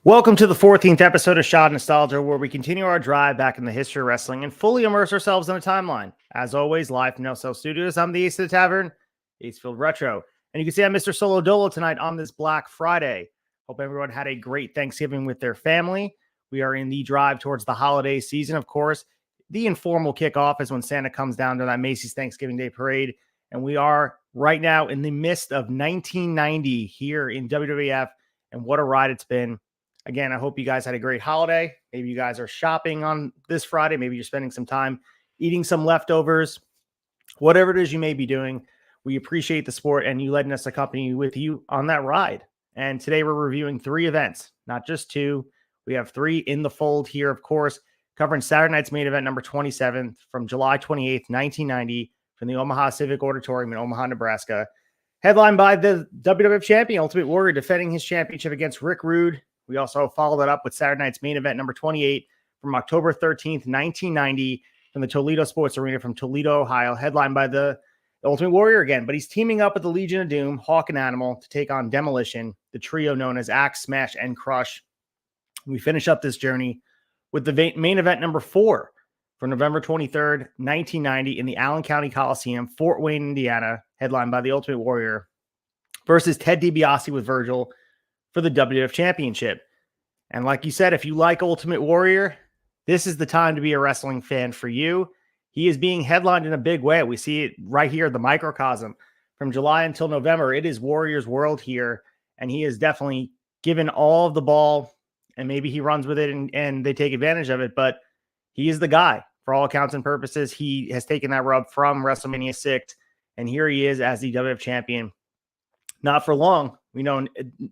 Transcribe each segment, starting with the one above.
Welcome to the 14th episode of Shot Nostalgia, where we continue our drive back in the history of wrestling and fully immerse ourselves in a timeline. As always, live from NLCL Studios, I'm the Ace of the Tavern, ACEFIELD Retro. And you can see I'm Mr. Solo Dolo tonight on this Black Friday. Hope everyone had a great Thanksgiving with their family. We are in the drive towards the holiday season, of course. The informal kickoff is when Santa comes down to that Macy's Thanksgiving Day Parade. And we are right now in the midst of 1990 here in WWF. And what a ride it's been. Again, I hope you guys had a great holiday. Maybe you guys are shopping on this Friday. Maybe you're spending some time eating some leftovers. Whatever it is you may be doing, we appreciate the support and you letting us accompany with you on that ride. And today we're reviewing 3 events, not just 2. We have 3 in the fold here, of course, covering Saturday night's main event number 27 from July 28th, 1990 from the Omaha Civic Auditorium in Omaha, Nebraska. Headlined by the WWF champion, Ultimate Warrior, defending his championship against Rick Rude. We also followed that up with Saturday night's main event number 28 from October 13th, 1990 from the Toledo Sports Arena from Toledo, Ohio, headlined by the Ultimate Warrior again. But he's teaming up with the Legion of Doom, Hawk and Animal to take on Demolition, the trio known as Axe, Smash, and Crush. We finish up this journey with the main event number 4 for November 23rd, 1990 in the Allen County Coliseum, Fort Wayne, Indiana, headlined by the Ultimate Warrior versus Ted DiBiase with Virgil for the WWF Championship. And like you said, if you like Ultimate Warrior, this is the time to be a wrestling fan for you. He is being headlined in a big way. We see it right here, the microcosm. From July until November, it is Warrior's World here, and he is definitely given all of the ball, and maybe he runs with it and they take advantage of it, but he is the guy. For all accounts and purposes, he has taken that rub from WrestleMania 6, and here he is as the WWF Champion. Not for long. We know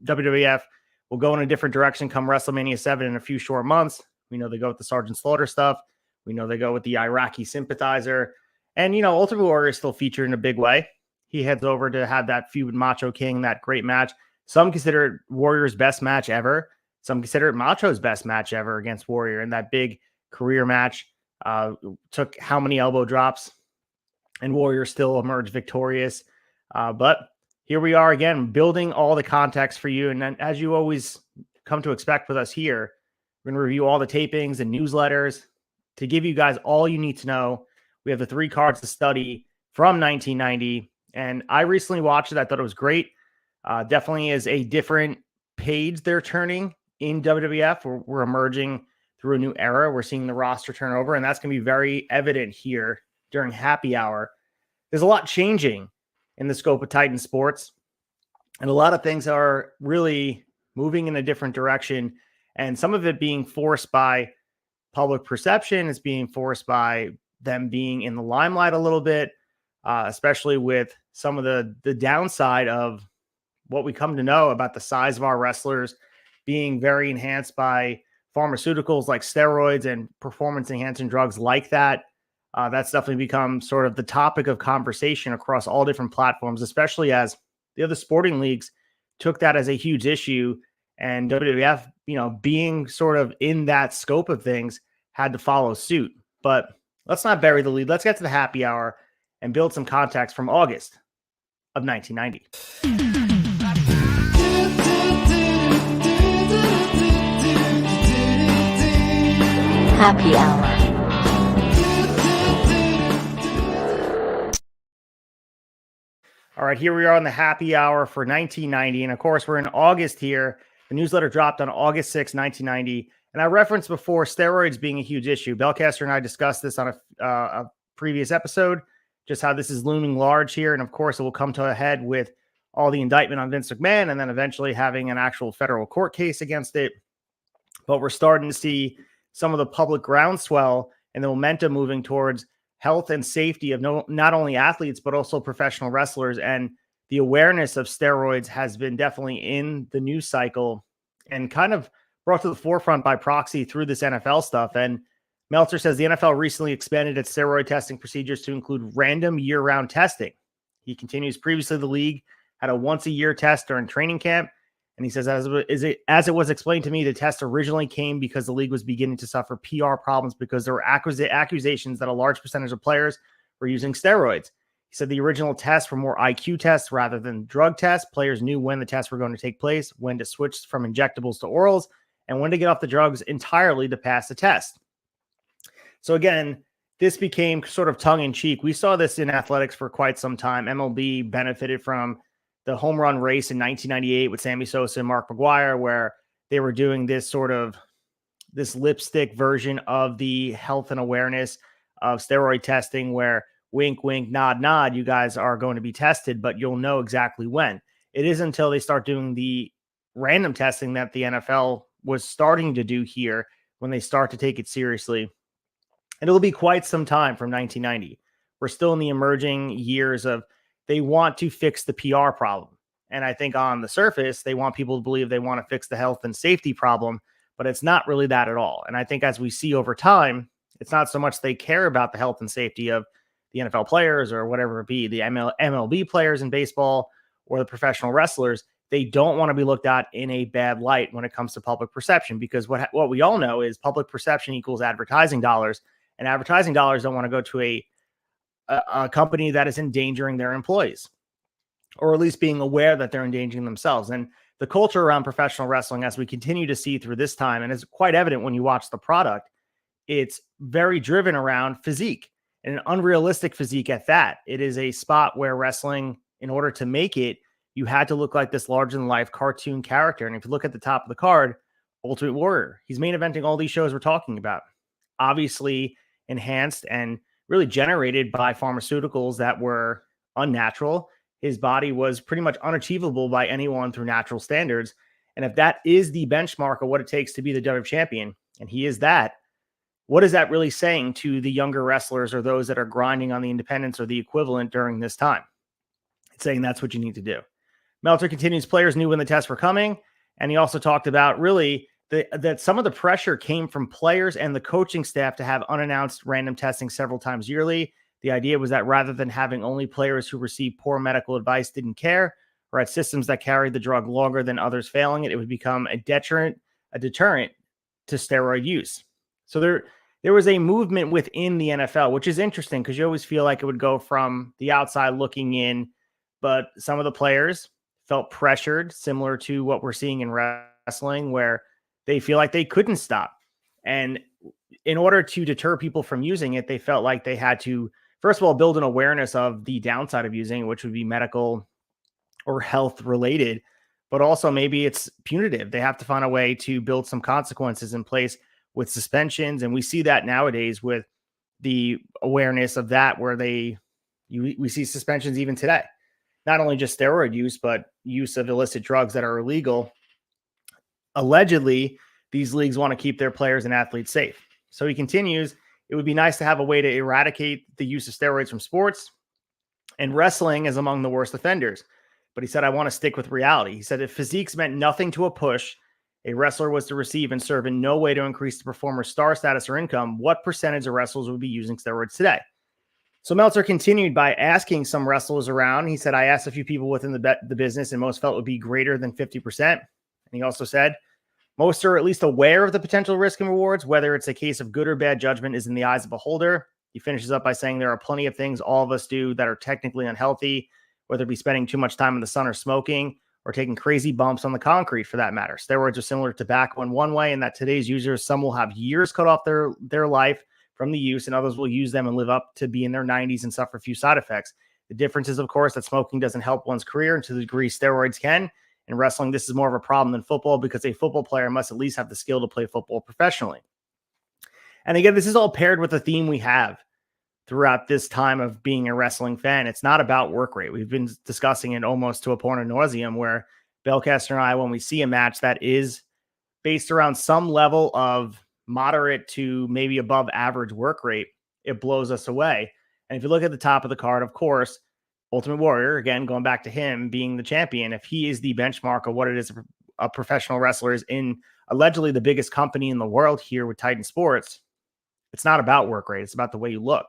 WWF will go in a different direction come WrestleMania 7 in a few short months. We know they go with the Sergeant Slaughter stuff. We know they go with the Iraqi sympathizer. And, you know, Ultimate Warrior is still featured in a big way. He heads over to have that feud with Macho King, that great match. Some consider it Warrior's best match ever. Some consider it Macho's best match ever against Warrior. And that big career match took how many elbow drops? And Warrior still emerged victorious. But here we are again, building all the context for you. And then, as you always come to expect with us here, we're going to review all the tapings and newsletters to give you guys all you need to know. We have the 3 cards to study from 1990. And I recently watched it. I thought it was great. Definitely is a different page they're turning in WWF. We're emerging through a new era. We're seeing the roster turn over, and that's going to be very evident here during Happy Hour. There's a lot changing in the scope of Titan Sports. And a lot of things are really moving in a different direction. And some of it being forced by public perception. It's being forced by them being in the limelight a little bit, especially with some of the downside of what we come to know about the size of our wrestlers being very enhanced by pharmaceuticals like steroids and performance-enhancing drugs like that. That's definitely become sort of the topic of conversation across all different platforms, especially as the other sporting leagues took that as a huge issue. And WWF, you know, being sort of in that scope of things, had to follow suit. But let's not bury the lead. Let's get to the Happy Hour and build some context from August of 1990. Happy Hour. All right, here we are on the Happy Hour for 1990. And of course, we're in August here. The newsletter dropped on August 6, 1990. And I referenced before steroids being a huge issue. Belcaster and I discussed this on a previous episode, just how this is looming large here. And of course, it will come to a head with all the indictment on Vince McMahon and then eventually having an actual federal court case against it. But we're starting to see some of the public groundswell and the momentum moving towards health and safety of not only athletes, but also professional wrestlers. And the awareness of steroids has been definitely in the news cycle and kind of brought to the forefront by proxy through this NFL stuff. And Meltzer says the NFL recently expanded its steroid testing procedures to include random year-round testing. He continues, previously the league had a once-a-year test during training camp. And he says, as it was explained to me, the test originally came because the league was beginning to suffer PR problems because there were accusations that a large percentage of players were using steroids. He said the original tests were more IQ tests rather than drug tests. Players knew when the tests were going to take place, when to switch from injectables to orals, and when to get off the drugs entirely to pass the test. So again, this became sort of tongue-in-cheek. We saw this in athletics for quite some time. MLB benefited from the home run race in 1998 with Sammy Sosa and Mark McGwire, where they were doing this lipstick version of the health and awareness of steroid testing, where wink, wink, nod, nod, you guys are going to be tested, but you'll know exactly when. It isn't until they start doing the random testing that the NFL was starting to do here when they start to take it seriously. And it'll be quite some time from 1990. We're still in the emerging years of they want to fix the PR problem. And I think on the surface, they want people to believe they want to fix the health and safety problem, but it's not really that at all. And I think as we see over time, it's not so much they care about the health and safety of the NFL players or whatever it be, the MLB players in baseball or the professional wrestlers. They don't want to be looked at in a bad light when it comes to public perception, because what we all know is public perception equals advertising dollars, and advertising dollars don't want to go to a company that is endangering their employees, or at least being aware that they're endangering themselves. And the culture around professional wrestling, as we continue to see through this time, and it's quite evident when you watch the product, it's very driven around physique, and an unrealistic physique at that. It is a spot where wrestling, in order to make it, you had to look like this larger-than-life cartoon character. And if you look at the top of the card, Ultimate Warrior, he's main eventing all these shows we're talking about, obviously enhanced and really generated by pharmaceuticals that were unnatural. His body was pretty much unachievable by anyone through natural standards. And if that is the benchmark of what it takes to be the WWF champion, and he is that, what is that really saying to the younger wrestlers or those that are grinding on the independents or the equivalent during this time? It's saying that's what you need to do. Meltzer continues, players knew when the tests were coming. And he also talked about really that some of the pressure came from players and the coaching staff to have unannounced random testing several times yearly. The idea was that rather than having only players who received poor medical advice didn't care, or had systems that carried the drug longer than others failing it, it would become a deterrent to steroid use. So there was a movement within the NFL, which is interesting because you always feel like it would go from the outside looking in, but some of the players felt pressured, similar to what we're seeing in wrestling, where they feel like they couldn't stop. And in order to deter people from using it, they felt like they had to, first of all, build an awareness of the downside of using it, which would be medical or health related, but also maybe it's punitive. They have to find a way to build some consequences in place with suspensions. And we see that nowadays with the awareness of that, where we see suspensions even today, not only just steroid use, but use of illicit drugs that are illegal. Allegedly, these leagues want to keep their players and athletes safe. So he continues, it would be nice to have a way to eradicate the use of steroids from sports, and wrestling is among the worst offenders. But he said, I want to stick with reality. He said, if physiques meant nothing to a push a wrestler was to receive and serve in no way to increase the performer's star status or income, what percentage of wrestlers would be using steroids today? So Meltzer continued by asking some wrestlers around. He said, I asked a few people within the business, and most felt it would be greater than 50%. And he also said, most are at least aware of the potential risk and rewards. Whether it's a case of good or bad judgment is in the eyes of a beholder. He finishes up by saying there are plenty of things all of us do that are technically unhealthy, whether it be spending too much time in the sun or smoking or taking crazy bumps on the concrete for that matter. Steroids are similar to tobacco in one way, in that today's users, some will have years cut off their life from the use, and others will use them and live up to be in their 90s and suffer a few side effects. The difference is, of course, that smoking doesn't help one's career, and to the degree steroids can. In wrestling, this is more of a problem than football, because a football player must at least have the skill to play football professionally. And again, this is all paired with the theme we have throughout this time of being a wrestling fan. It's not about work rate. We've been discussing it almost to a point of nauseum, where Belcaster and I, when we see a match that is based around some level of moderate to maybe above average work rate, it blows us away. And if you look at the top of the card, of course, Ultimate Warrior, again, going back to him being the champion, if he is the benchmark of what it is a professional wrestler is in allegedly the biggest company in the world here with Titan Sports, it's not about work rate. It's about the way you look.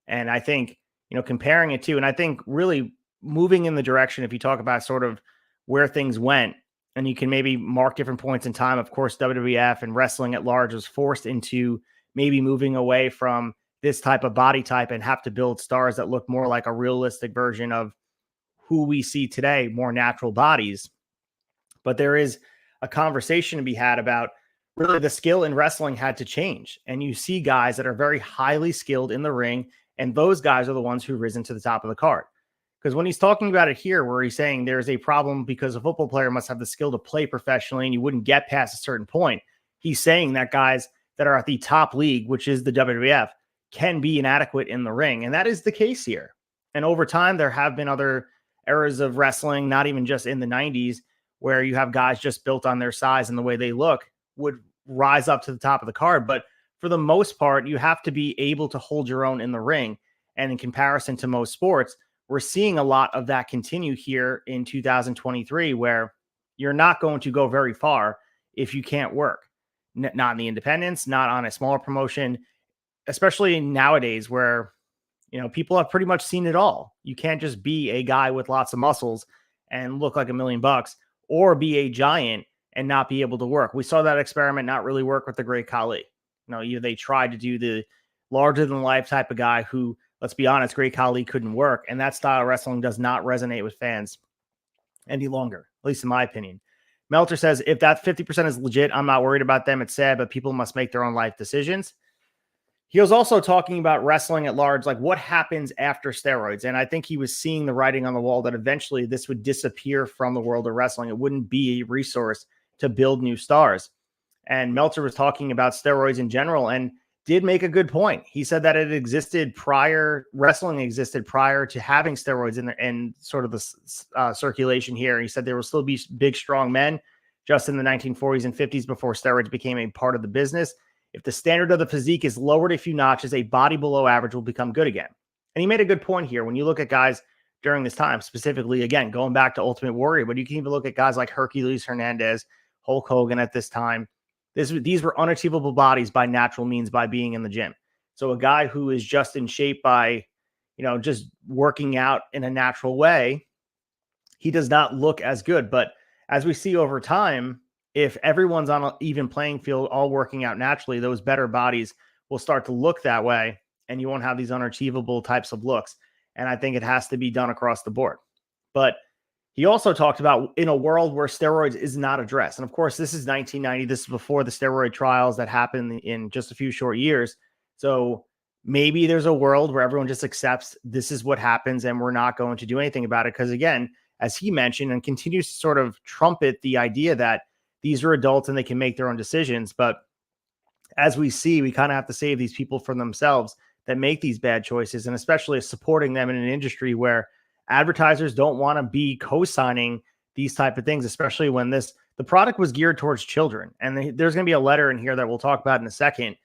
And I think, comparing it to, and I think really moving in the direction, if you talk about sort of where things went, and you can maybe mark different points in time, of course, WWF and wrestling at large was forced into maybe moving away from this type of body type and have to build stars that look more like a realistic version of who we see today, more natural bodies. But there is a conversation to be had about really the skill in wrestling had to change. And you see guys that are very highly skilled in the ring, and those guys are the ones who've risen to the top of the card. Because when he's talking about it here, where he's saying there's a problem because a football player must have the skill to play professionally and you wouldn't get past a certain point, he's saying that guys that are at the top league, which is the WWF, can be inadequate in the ring. And that is the case here. And over time, there have been other eras of wrestling, not even just in the 90s, where you have guys just built on their size and the way they look would rise up to the top of the card. But for the most part, you have to be able to hold your own in the ring. And in comparison to most sports, we're seeing a lot of that continue here in 2023, where you're not going to go very far if you can't work. Not in the independents, not on a smaller promotion, especially nowadays where, people have pretty much seen it all. You can't just be a guy with lots of muscles and look like $1 million or be a giant and not be able to work. We saw that experiment not really work with the Great Khali. They tried to do the larger than life type of guy who, let's be honest, Great Khali couldn't work. And that style of wrestling does not resonate with fans any longer, at least in my opinion. Melter says, if that 50% is legit, I'm not worried about them. It's sad, but people must make their own life decisions. He was also talking about wrestling at large, like what happens after steroids. And I think he was seeing the writing on the wall that eventually this would disappear from the world of wrestling. It wouldn't be a resource to build new stars. And Meltzer was talking about steroids in general and did make a good point. He said that it existed wrestling existed prior to having steroids in sort of the circulation here. He said there will still be big, strong men just in the 1940s and 50s before steroids became a part of the business. If the standard of the physique is lowered a few notches, a body below average will become good again. And he made a good point here. When you look at guys during this time, specifically, again, going back to Ultimate Warrior, but you can even look at guys like Hercules Hernandez, Hulk Hogan at this time. These were unachievable bodies by natural means, by being in the gym. So a guy who is just in shape by, just working out in a natural way, he does not look as good. But as we see over time, if everyone's on an even playing field, all working out naturally, those better bodies will start to look that way, and you won't have these unachievable types of looks. And I think it has to be done across the board. But he also talked about in a world where steroids is not addressed. And of course, this is 1990. This is before the steroid trials that happened in just a few short years. So maybe there's a world where everyone just accepts this is what happens and we're not going to do anything about it. Because again, as he mentioned and continues to sort of trumpet the idea that these are adults and they can make their own decisions. But as we see, we kind of have to save these people from themselves that make these bad choices, and especially supporting them in an industry where advertisers don't want to be co-signing these type of things, especially when the product was geared towards children. And there's going to be a letter in here that we'll talk about in a second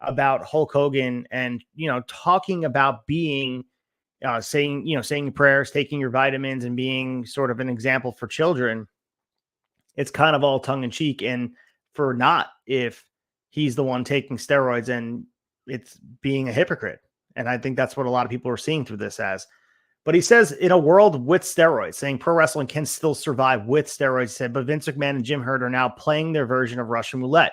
about Hulk Hogan and, talking about being, saying your prayers, taking your vitamins and being sort of an example for children. It's kind of all tongue in cheek and for not if he's the one taking steroids and it's being a hypocrite. And I think that's what a lot of people are seeing through this as. But he says in a world with steroids, saying pro wrestling can still survive with steroids, he said, but Vince McMahon and Jim Herd are now playing their version of Russian roulette.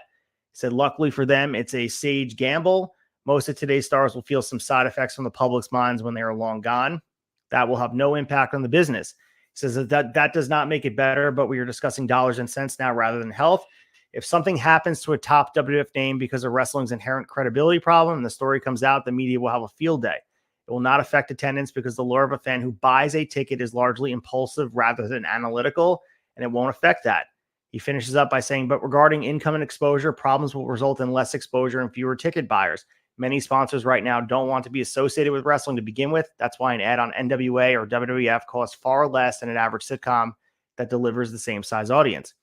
He said, luckily for them, it's a sage gamble. Most of today's stars will feel some side effects from the public's minds when they are long gone. That will have no impact on the business. He says that does not make it better, but we are discussing dollars and cents now rather than health. If something happens to a top WWF name because of wrestling's inherent credibility problem and the story comes out, the media will have a field day. It will not affect attendance because the lure of a fan who buys a ticket is largely impulsive rather than analytical, and it won't affect that. He finishes up by saying, but regarding income and exposure, problems will result in less exposure and fewer ticket buyers. Many sponsors right now don't want to be associated with wrestling to begin with. That's why an ad on NWA or WWF costs far less than an average sitcom that delivers the same size audience.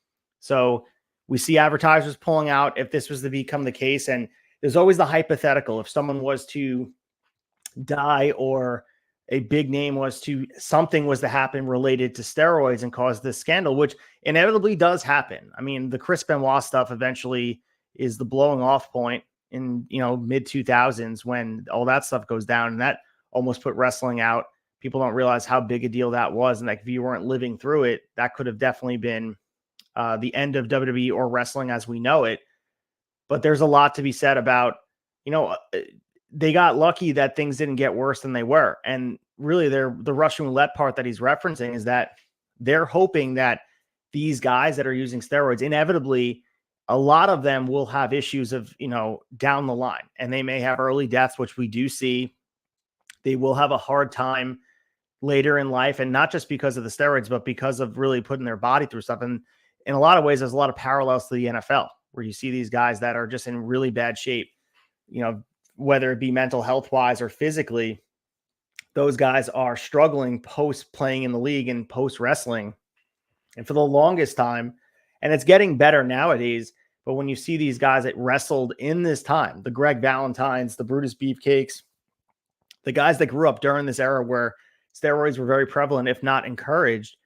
So we see advertisers pulling out if this was to become the case. And there's always the hypothetical. If someone was to die or a big name was something was to happen related to steroids and cause this scandal, which inevitably does happen. I mean, the Chris Benoit stuff eventually is the blowing off point in, mid 2000s when all that stuff goes down, and that almost put wrestling out. People don't realize how big a deal that was. And like, if you weren't living through it, that could have definitely been the end of WWE or wrestling as we know it. But there's a lot to be said about, they got lucky that things didn't get worse than they were. And really the Russian roulette part that he's referencing is that they're hoping that these guys that are using steroids, inevitably, a lot of them will have issues of, down the line, and they may have early deaths, which we do see. They will have a hard time later in life, and not just because of the steroids, but because of really putting their body through stuff. And in a lot of ways, there's a lot of parallels to the NFL, where you see these guys that are just in really bad shape, whether it be mental health wise or physically. Those guys are struggling post playing in the league and post wrestling. And for the longest time, and it's getting better nowadays, but when you see these guys that wrestled in this time, the Greg Valentines, the Brutus Beefcakes, the guys that grew up during this era where steroids were very prevalent, if not encouraged,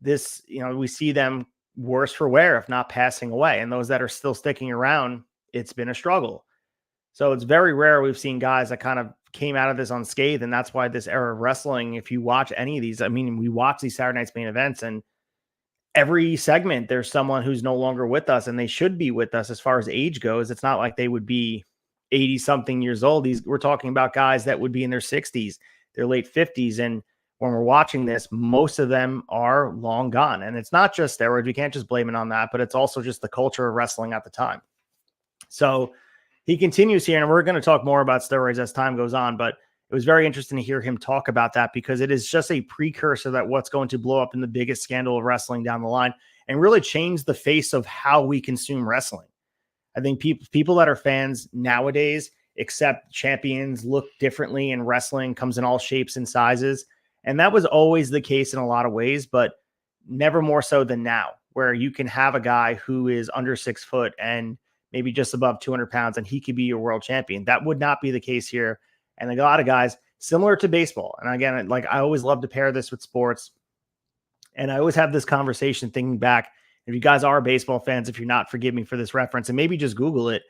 this, we see them worse for wear, if not passing away. And those that are still sticking around, it's been a struggle. So it's very rare we've seen guys that kind of came out of this unscathed. And that's why this era of wrestling, if you watch any of these, I mean, we watch these Saturday Night's Main Events, and every segment there's someone who's no longer with us, and they should be with us as far as age goes. It's not like they would be 80 something years old. We're talking about guys that would be in their 60s, their late 50s. And when we're watching this, most of them are long gone. And it's not just steroids. We can't just blame it on that, but it's also just the culture of wrestling at the time. So he continues here, and we're going to talk more about steroids as time goes on, but it was very interesting to hear him talk about that, because it is just a precursor that what's going to blow up in the biggest scandal of wrestling down the line and really change the face of how we consume wrestling. I think people that are fans nowadays accept champions look differently, and wrestling comes in all shapes and sizes. And that was always the case in a lot of ways, but never more so than now, where you can have a guy who is under 6 foot and maybe just above 200 pounds, and he could be your world champion. That would not be the case here. And a lot of guys, similar to baseball. And again, like, I always love to pair this with sports. And I always have this conversation thinking back. If you guys are baseball fans, if you're not, forgive me for this reference, and maybe just Google it.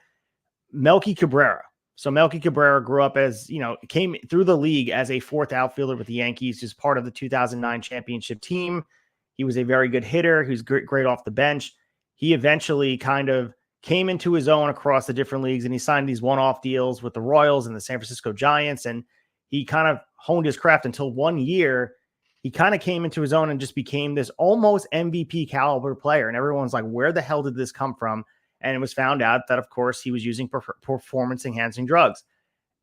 Melky Cabrera. So Melky Cabrera grew up as, came through the league as a fourth outfielder with the Yankees, just part of the 2009 championship team. He was a very good hitter. He was great off the bench. He eventually kind of came into his own across the different leagues, and he signed these one-off deals with the Royals and the San Francisco Giants. And he kind of honed his craft until one year he kind of came into his own and just became this almost MVP caliber player. And everyone's like, where the hell did this come from? And it was found out that, of course, he was using performance enhancing drugs.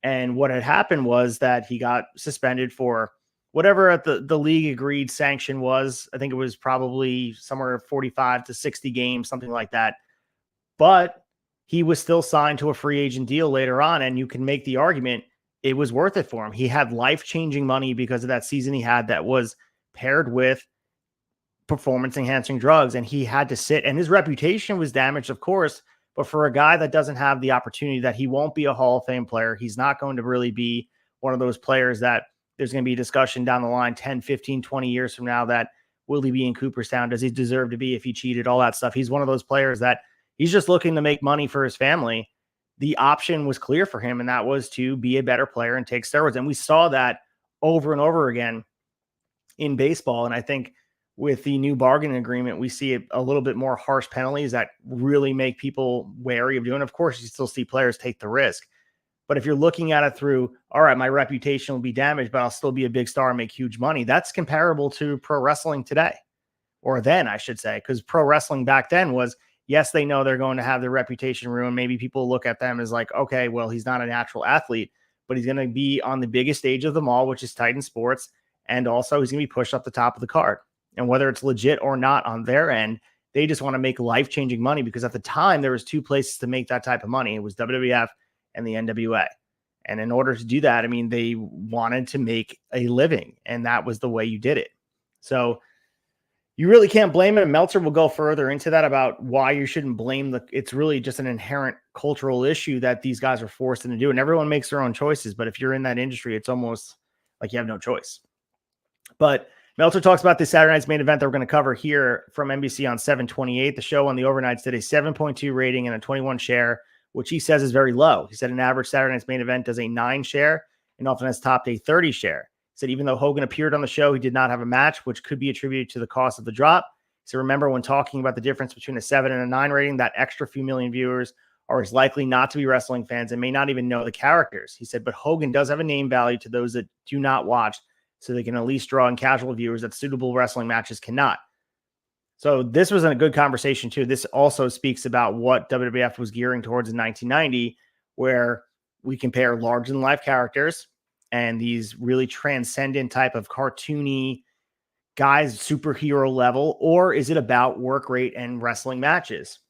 And what had happened was that he got suspended for whatever the league agreed sanction was. I think it was probably somewhere 45 to 60 games, something like that. But he was still signed to a free agent deal later on. And you can make the argument it was worth it for him. He had life-changing money because of that season he had that was paired with performance-enhancing drugs, and he had to sit. And his reputation was damaged, of course, but for a guy that doesn't have the opportunity, that he won't be a Hall of Fame player, he's not going to really be one of those players that there's going to be discussion down the line 10, 15, 20 years from now that will he be in Cooperstown? Does he deserve to be if he cheated? All that stuff. He's one of those players that he's just looking to make money for his family. The option was clear for him, and that was to be a better player and take steroids. And we saw that over and over again in baseball. And I think with the new bargaining agreement, we see a little bit more harsh penalties that really make people wary of doing. Of course, you still see players take the risk. But if you're looking at it through, all right, my reputation will be damaged, but I'll still be a big star and make huge money, that's comparable to pro wrestling today. Or then, I should say, because pro wrestling back then was, yes, they know they're going to have their reputation ruined. Maybe people look at them as like, okay, well, he's not a natural athlete, but he's going to be on the biggest stage of them all, which is Titan Sports. And also he's going to be pushed up the top of the card. And whether it's legit or not on their end, they just want to make life-changing money, because at the time there was two places to make that type of money. It was WWF and the NWA. And in order to do that, I mean, they wanted to make a living, and that was the way you did it. So you really can't blame him. Meltzer will go further into that about why you shouldn't blame it's really just an inherent cultural issue that these guys are forced into do. And everyone makes their own choices. But if you're in that industry, it's almost Like, you have no choice. But Meltzer talks about this Saturday night's main event that we're going to cover here from NBC on 7/28. The show on the overnights did a 7.2 rating and a 21 share, which he says is very low. He said an average Saturday night's main event does a 9 share and often has topped a 30 share. He said even though Hogan appeared on the show, he did not have a match, which could be attributed to the cost of the drop. So remember, when talking about the difference between a 7 and a 9 rating, that extra few million viewers are as likely not to be wrestling fans and may not even know the characters. He said, but Hogan does have a name value to those that do not watch, so they can at least draw in casual viewers that suitable wrestling matches cannot. So this was a good conversation too. This also speaks about what WWF was gearing towards in 1990, where we compare larger than life characters and these really transcendent type of cartoony guys, superhero level, or is it about work rate and wrestling matches?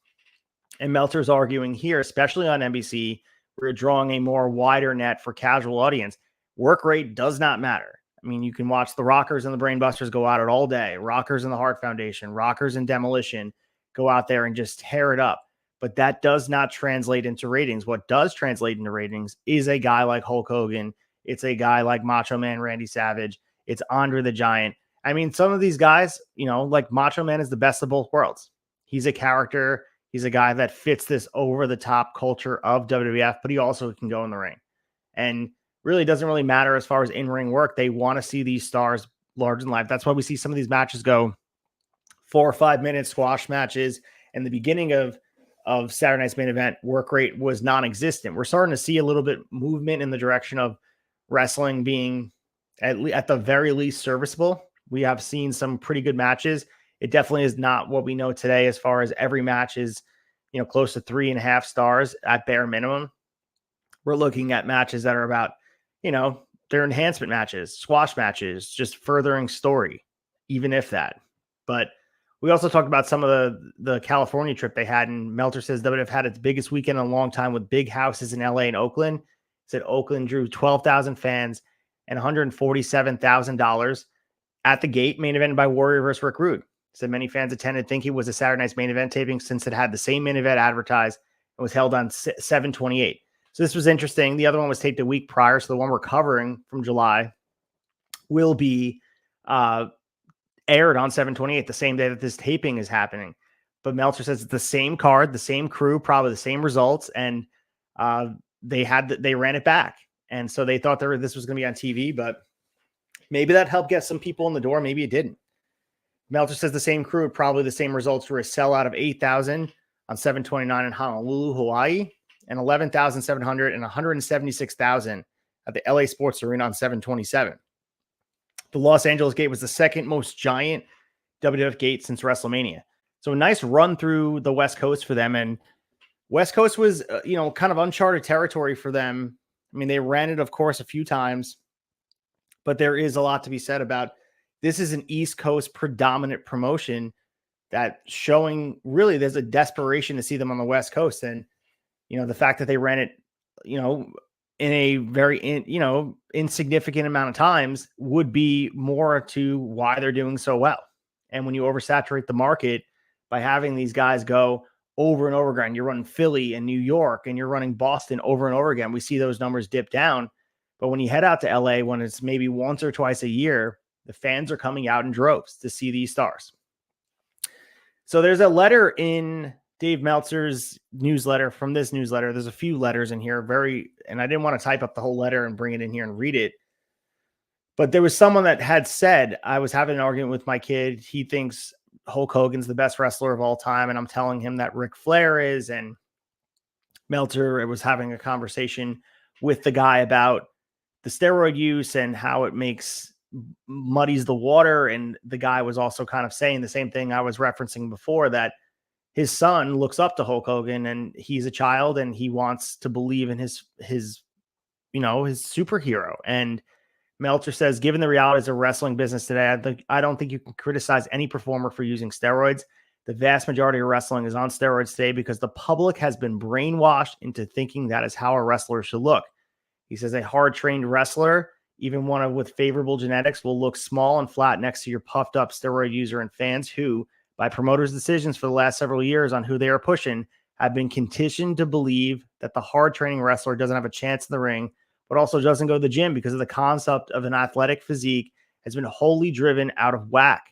And Meltzer's arguing here, especially on NBC, we're drawing a more wider net for casual audience. Work rate does not matter. I mean, you can watch the Rockers and the Brainbusters go at it all day. Rockers and the Hart Foundation, Rockers and Demolition go out there and just tear it up. But that does not translate into ratings. What does translate into ratings is a guy like Hulk Hogan. It's a guy like Macho Man Randy Savage. It's Andre the Giant. I mean, some of these guys, you know, like Macho Man is the best of both worlds. He's a character. He's a guy that fits this over-the-top culture of WWF, but he also can go in the ring. And really doesn't really matter as far as in-ring work. They want to see these stars larger than life. That's why we see some of these matches go 4 or 5 minute squash matches. And the beginning of Saturday night's main event, work rate was non-existent. We're starting to see a little bit movement in the direction of wrestling being at the very least serviceable. We have seen some pretty good matches. It definitely is not what we know today as far as every match is, you know, close to 3.5 stars at bare minimum. We're looking at matches that are about, you know, they're enhancement matches, squash matches, just furthering story, even if that. But we also talked about some of the California trip they had, and Meltzer says WWF had its biggest weekend in a long time with big houses in LA and Oakland. He said Oakland drew 12,000 fans and $147,000 at the gate, main evented by Warrior vs. Rick Rude. He said many fans attended thinking it was a Saturday night's main event taping since it had the same main event advertised and was held on 7/28. So this was interesting. The other one was taped a week prior. So the one we're covering from July will be aired on 7/28, the same day that this taping is happening. But Meltzer says it's the same card, the same crew, probably the same results. And they ran it back. And so they thought this was going to be on TV, but maybe that helped get some people in the door. Maybe it didn't. Meltzer says the same crew, probably the same results, were a sellout of 8,000 on 7/29 in Honolulu, Hawaii, and 11,700 and 176,000 at the LA Sports Arena on 7/27. The Los Angeles gate was the second most giant WWF gate since WrestleMania. So a nice run through the West Coast for them. And West Coast was, kind of uncharted territory for them. I mean, they ran it, of course, a few times, but there is a lot to be said about this is an East Coast predominant promotion that showing really there's a desperation to see them on the West Coast. And, the fact that they ran it, in a very, insignificant amount of times would be more to why they're doing so well. And when you oversaturate the market by having these guys go over and over again, you're running Philly and New York and you're running Boston over and over again, we see those numbers dip down. But when you head out to LA, when it's maybe once or twice a year, the fans are coming out in droves to see these stars. So there's a letter in Dave Meltzer's newsletter from this newsletter. There's a few letters in here, and I didn't want to type up the whole letter and bring it in here and read it. But there was someone that had said, I was having an argument with my kid. He thinks Hulk Hogan's the best wrestler of all time. And I'm telling him that Ric Flair is. And Meltzer was having a conversation with the guy about the steroid use and how it muddies the water. And the guy was also kind of saying the same thing I was referencing before, that his son looks up to Hulk Hogan and he's a child and he wants to believe in his superhero. And Meltzer says, given the realities of wrestling business today, I don't think you can criticize any performer for using steroids. The vast majority of wrestling is on steroids today because the public has been brainwashed into thinking that is how a wrestler should look. He says a hard-trained wrestler, even one with favorable genetics, will look small and flat next to your puffed-up steroid user, and fans who, by promoters' decisions for the last several years on who they are pushing, have been conditioned to believe that the hard-training wrestler doesn't have a chance in the ring but also doesn't go to the gym because of the concept of an athletic physique has been wholly driven out of whack.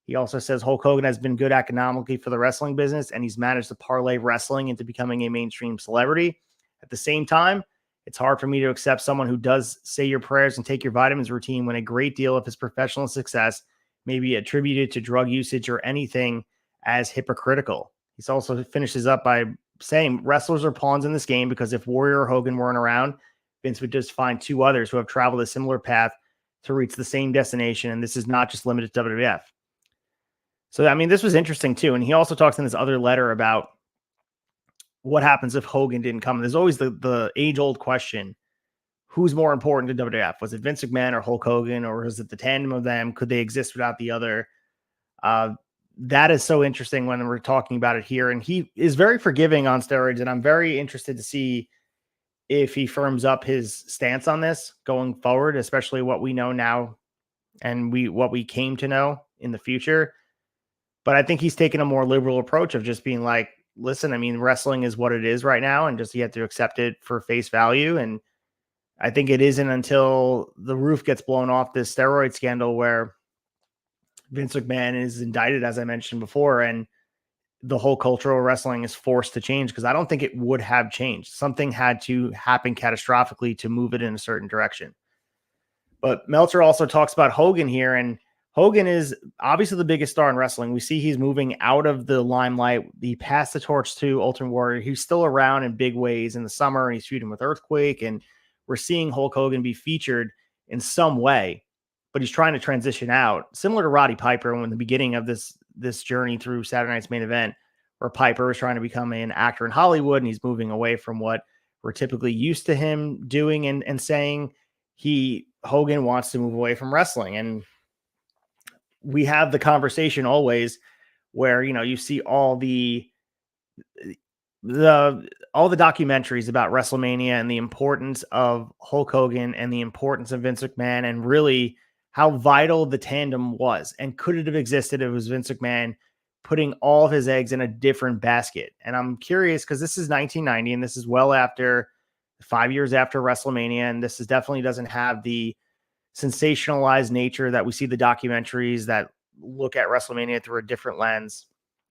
He also says Hulk Hogan has been good economically for the wrestling business, and he's managed to parlay wrestling into becoming a mainstream celebrity. At the same time, it's hard for me to accept someone who does say your prayers and take your vitamins routine when a great deal of his professional success may be attributed to drug usage or anything as hypocritical. He also finishes up by saying wrestlers are pawns in this game because if Warrior or Hogan weren't around, Vince would just find two others who have traveled a similar path to reach the same destination. And this is not just limited to WWF. So, I mean, this was interesting too. And he also talks in this other letter about what happens if Hogan didn't come. There's always the age-old question, who's more important to WWF? Was it Vince McMahon or Hulk Hogan, or is it the tandem of them? Could they exist without the other? That is so interesting when we're talking about it here. And he is very forgiving on steroids, and I'm very interested to see if he firms up his stance on this going forward, especially what we know now and what we came to know in the future. But I think he's taken a more liberal approach of just being like, listen, I mean, wrestling is what it is right now, and just you have to accept it for face value. And I think it isn't until the roof gets blown off this steroid scandal where Vince McMahon is indicted, as I mentioned before, and the whole culture of wrestling is forced to change, because I don't think it would have changed. Something had to happen catastrophically to move it in a certain direction. But Meltzer also talks about Hogan here, and Hogan is obviously the biggest star in wrestling. We see he's moving out of the limelight. He passed the torch to Ultimate Warrior. He's still around in big ways in the summer, and he's feuding with Earthquake, and we're seeing Hulk Hogan be featured in some way, but he's trying to transition out, similar to Roddy Piper when the beginning of this journey through Saturday Night's Main Event, where Piper was trying to become an actor in Hollywood, and he's moving away from what we're typically used to him doing and saying. Hogan wants to move away from wrestling, and we have the conversation always where, you see all the documentaries about WrestleMania and the importance of Hulk Hogan and the importance of Vince McMahon, and really how vital the tandem was. And could it have existed if it was Vince McMahon putting all of his eggs in a different basket? And I'm curious, because this is 1990 and this is well after 5 years after WrestleMania. And this definitely doesn't have the sensationalized nature that we see the documentaries that look at WrestleMania through a different lens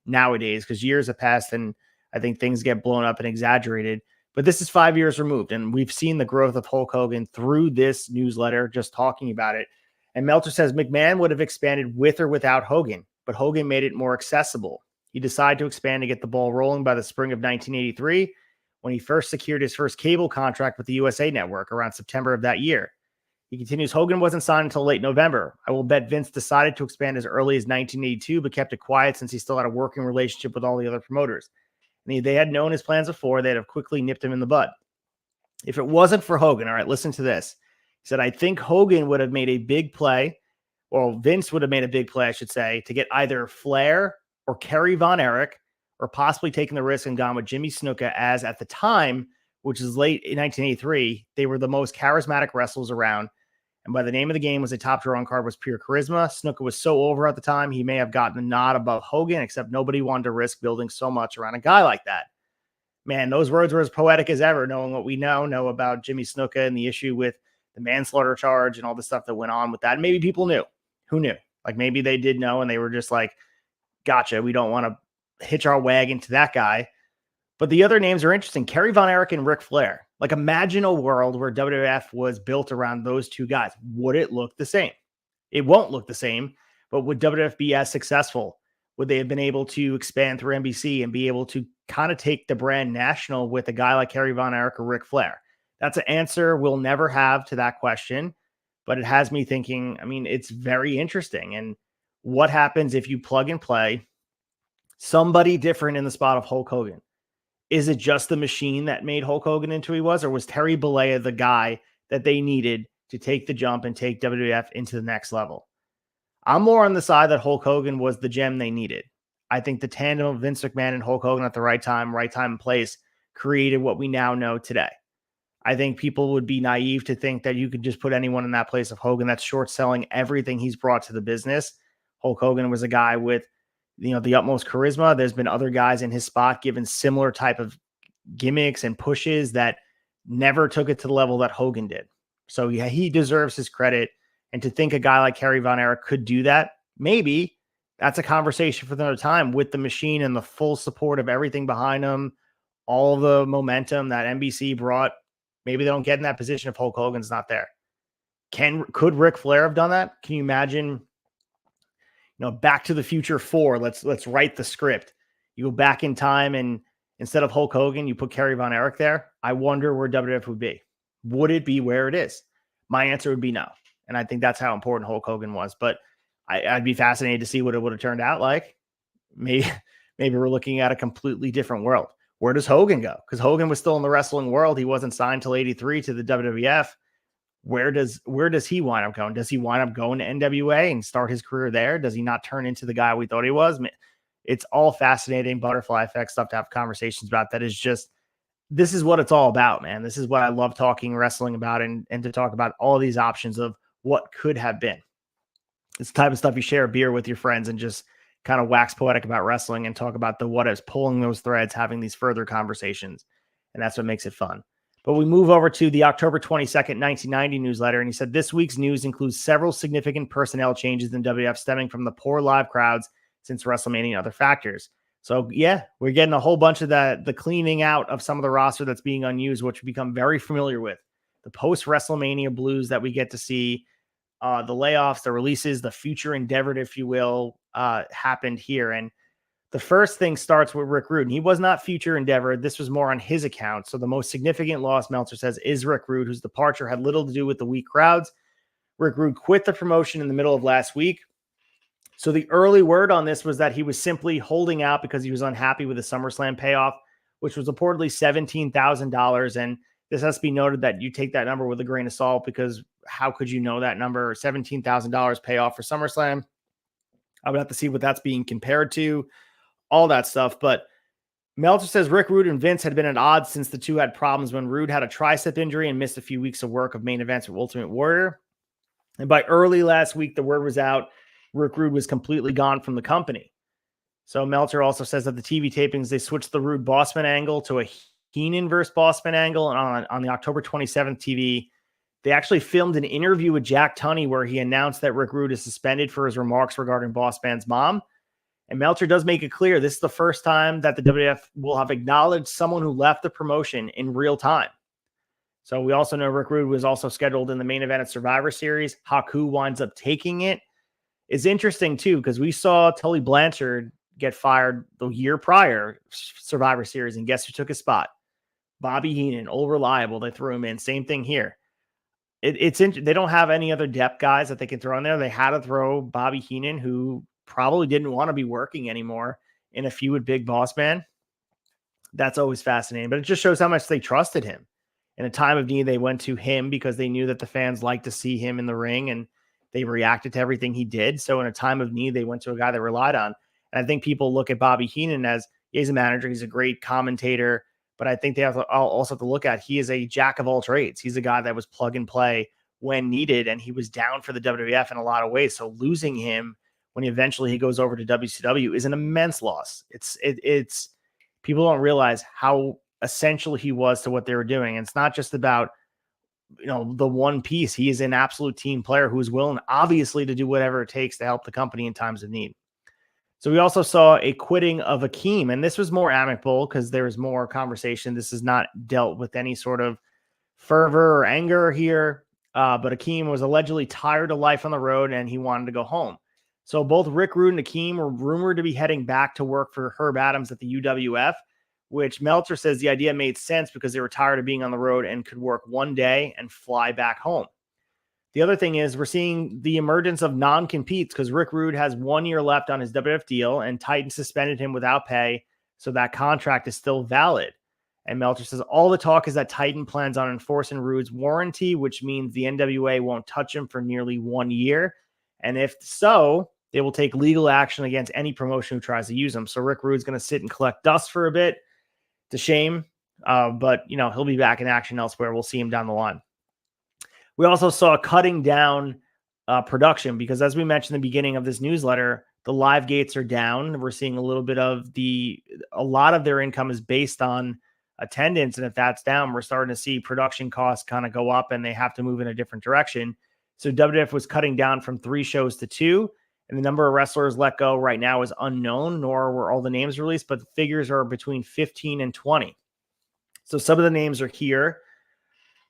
nowadays, because years have passed and I think things get blown up and exaggerated. But this is 5 years removed, and we've seen the growth of Hulk Hogan through this newsletter, just talking about it. And Meltzer says McMahon would have expanded with or without Hogan, but Hogan made it more accessible. He decided to expand to get the ball rolling by the spring of 1983, when he first secured his first cable contract with the USA Network around September of that year. He continues, Hogan wasn't signed until late November. I will bet Vince decided to expand as early as 1982, but kept it quiet since he still had a working relationship with all the other promoters. And they had known his plans before. They'd have quickly nipped him in the bud. If it wasn't for Hogan, all right, listen to this. He said, I think Hogan would have made a big play, or Vince would have made a big play, I should say, to get either Flair or Kerry Von Erich, or possibly taken the risk and gone with Jimmy Snuka, as at the time, which is late in 1983, they were the most charismatic wrestlers around. And by the name of the game was a top draw on card was pure charisma. Snuka was so over at the time, he may have gotten the nod above Hogan, except nobody wanted to risk building so much around a guy like that. Man, those words were as poetic as ever, knowing what we now know about Jimmy Snuka and the issue with the manslaughter charge and all the stuff that went on with that. And maybe people knew. Who knew? Like, maybe they did know, and they were just like, gotcha, we don't want to hitch our wagon to that guy. But the other names are interesting. Kerry Von Erich and Ric Flair. Like, imagine a world where WWF was built around those two guys. Would it look the same? It won't look the same, but would WWF be as successful? Would they have been able to expand through NBC and be able to kind of take the brand national with a guy like Kerry Von Erich or Ric Flair? That's an answer we'll never have to that question, but it has me thinking, I mean, it's very interesting. And what happens if you plug and play somebody different in the spot of Hulk Hogan? Is it just the machine that made Hulk Hogan into who he was, or was Terry Bollea the guy that they needed to take the jump and take WWF into the next level? I'm more on the side that Hulk Hogan was the gem they needed. I think the tandem of Vince McMahon and Hulk Hogan at the right time and place created what we now know today. I think people would be naive to think that you could just put anyone in that place of Hogan. That's short selling everything he's brought to the business. Hulk Hogan was a guy with, the utmost charisma. There's been other guys in his spot given similar type of gimmicks and pushes that never took it to the level that Hogan did. So yeah, he deserves his credit. And to think a guy like Kerry Von Erich could do that, maybe that's a conversation for another time with the machine and the full support of everything behind him, all the momentum that NBC brought. Maybe they don't get in that position if Hulk Hogan's not there. Could Ric Flair have done that? Can you imagine, Back to the Future 4, let's write the script. You go back in time and instead of Hulk Hogan, you put Kerry Von Erich there. I wonder where WWF would be. Would it be where it is? My answer would be no. And I think that's how important Hulk Hogan was. But I'd be fascinated to see what it would have turned out like. Maybe we're looking at a completely different world. Where does Hogan go? Because Hogan was still in the wrestling world. He wasn't signed till 83 to the WWF. Where does he wind up going? Does he wind up going to NWA and start his career there? Does he not turn into the guy we thought he was? It's all fascinating butterfly effect stuff to have conversations about. This is what it's all about, man. This is what I love talking wrestling about and to talk about all these options of what could have been. It's the type of stuff you share a beer with your friends and just kind of wax poetic about wrestling and talk about the what is, pulling those threads, having these further conversations. And that's what makes it fun. But we move over to the October 22nd, 1990 newsletter. And he said, this week's news includes several significant personnel changes in WWF stemming from the poor live crowds since WrestleMania and other factors. So yeah, we're getting a whole bunch of the cleaning out of some of the roster that's being unused, which we become very familiar with. The post-WrestleMania blues that we get to see, the layoffs, the releases, the future endeavored, if you will, happened here. And the first thing starts with Rick Rude. And he was not future endeavored. This was more on his account. So the most significant loss, Meltzer says, is Rick Rude, whose departure had little to do with the weak crowds. Rick Rude quit the promotion in the middle of last week. So the early word on this was that he was simply holding out because he was unhappy with the SummerSlam payoff, which was reportedly $17,000. And this has to be noted that you take that number with a grain of salt, because how could you know that number? $17,000 payoff for SummerSlam. I would have to see what that's being compared to, all that stuff. But Meltzer says Rick Rude and Vince had been at odds since the two had problems when Rude had a tricep injury and missed a few weeks of work of main events with Ultimate Warrior. And by early last week, the word was out, Rick Rude was completely gone from the company. So Meltzer also says that the TV tapings, they switched the Rude Bossman angle to a Heenan versus Bossman angle. And on the October 27th TV, they actually filmed an interview with Jack Tunney where he announced that Rick Rude is suspended for his remarks regarding Bossman's mom. And Meltzer does make it clear this is the first time that the WWF will have acknowledged someone who left the promotion in real time. So we also know Rick Rude was also scheduled in the main event at Survivor Series. Haku winds up taking it. It's interesting, too, because we saw Tully Blanchard get fired the year prior, Survivor Series, and guess who took his spot? Bobby Heenan, old reliable. They threw him in. Same thing here. They don't have any other depth guys that they can throw in there. They had to throw Bobby Heenan, who probably didn't want to be working anymore, in a feud with Big Boss Man. That's always fascinating, but it just shows how much they trusted him. In a time of need, they went to him because they knew that the fans liked to see him in the ring, and they reacted to everything he did. So in a time of need, they went to a guy they relied on. And I think people look at Bobby Heenan as, he's a manager, he's a great commentator, but I think they also have to look at, he is a jack of all trades. He's a guy that was plug and play when needed, and he was down for the WWF in a lot of ways. So losing him when he goes over to WCW is an immense loss. It's people don't realize how essential he was to what they were doing. And it's not just about, the one piece. He is an absolute team player who is willing, obviously, to do whatever it takes to help the company in times of need. So we also saw a quitting of Akeem, and this was more amicable because there was more conversation. This is not dealt with any sort of fervor or anger here, but Akeem was allegedly tired of life on the road and he wanted to go home. So both Rick Rude and Akeem were rumored to be heading back to work for Herb Adams at the UWF, which Meltzer says the idea made sense because they were tired of being on the road and could work one day and fly back home. The other thing is we're seeing the emergence of non-competes because Rick Rude has 1 year left on his WWF deal and Titan suspended him without pay, so that contract is still valid. And Meltzer says all the talk is that Titan plans on enforcing Rude's warranty, which means the NWA won't touch him for nearly 1 year. And if so, they will take legal action against any promotion who tries to use him. So Rick Rude's going to sit and collect dust for a bit. It's a shame, but he'll be back in action elsewhere. We'll see him down the line. We also saw cutting down production because, as we mentioned in the beginning of this newsletter, the live gates are down. We're seeing a little bit of a lot of their income is based on attendance. And if that's down, we're starting to see production costs kind of go up and they have to move in a different direction. So WWF was cutting down from 3 shows to 2. And the number of wrestlers let go right now is unknown, nor were all the names released, but the figures are between 15 and 20. So some of the names are here.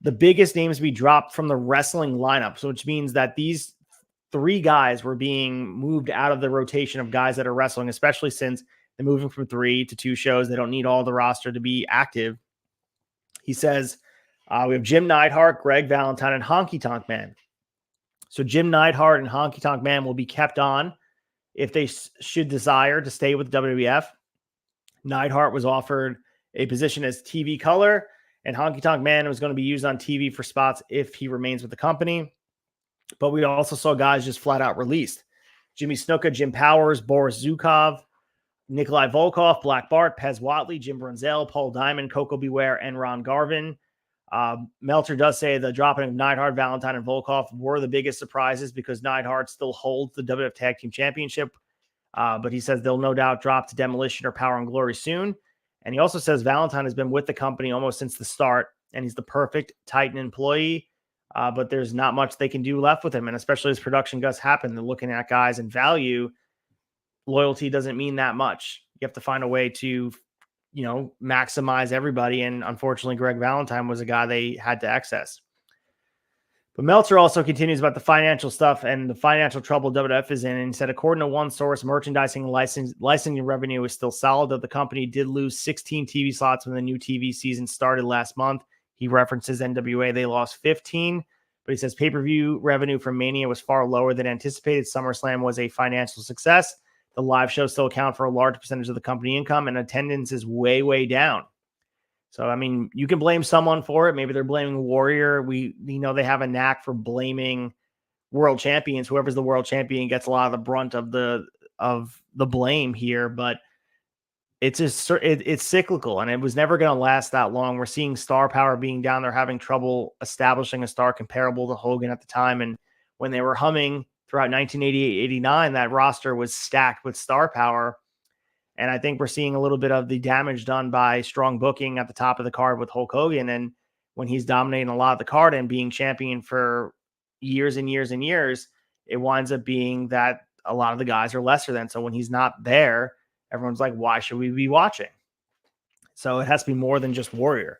The biggest names we dropped from the wrestling lineup, so which means that these 3 guys were being moved out of the rotation of guys that are wrestling, especially since they're moving from 3 to 2 shows. They don't need all the roster to be active. He says, we have Jim Neidhart, Greg Valentine, and Honky Tonk Man. So Jim Neidhart and Honky Tonk Man will be kept on if they should desire to stay with WWF. Neidhart was offered a position as TV color, and Honky Tonk Man was going to be used on TV for spots if he remains with the company. But we also saw guys just flat out released. Jimmy Snuka, Jim Powers, Boris Zukov, Nikolai Volkov, Black Bart, Pez Watley, Jim Brunzell, Paul Diamond, Coco Beware, and Ron Garvin. Meltzer does say the dropping of Neidhart, Valentine, and Volkov were the biggest surprises because Neidhart still holds the WWF Tag Team Championship. But he says they'll no doubt drop to Demolition or Power and Glory soon. And he also says Valentine has been with the company almost since the start, and he's the perfect Titan employee. But there's not much they can do left with him. And especially as production does happen, they're looking at guys and value. Loyalty doesn't mean that much. You have to find a way to, maximize everybody. And unfortunately, Greg Valentine was a guy they had to access. But Meltzer also continues about the financial stuff and the financial trouble WWF is in. And he said, according to one source, merchandising and licensing revenue is still solid, though the company did lose 16 TV slots when the new TV season started last month. He references NWA. They lost 15. But he says pay-per-view revenue from Mania was far lower than anticipated. SummerSlam was a financial success. The live shows still account for a large percentage of the company income, and attendance is way, way down. So, I mean, you can blame someone for it. Maybe they're blaming Warrior. We know they have a knack for blaming world champions. Whoever's the world champion gets a lot of the brunt of the blame here, but it's cyclical, and it was never going to last that long. We're seeing star power being down. They're having trouble establishing a star comparable to Hogan at the time, and when they were humming throughout 1988-89, that roster was stacked with star power. And I think we're seeing a little bit of the damage done by strong booking at the top of the card with Hulk Hogan. And when he's dominating a lot of the card and being champion for years and years and years, it winds up being that a lot of the guys are lesser than. So when he's not there, everyone's like, why should we be watching? So it has to be more than just Warrior.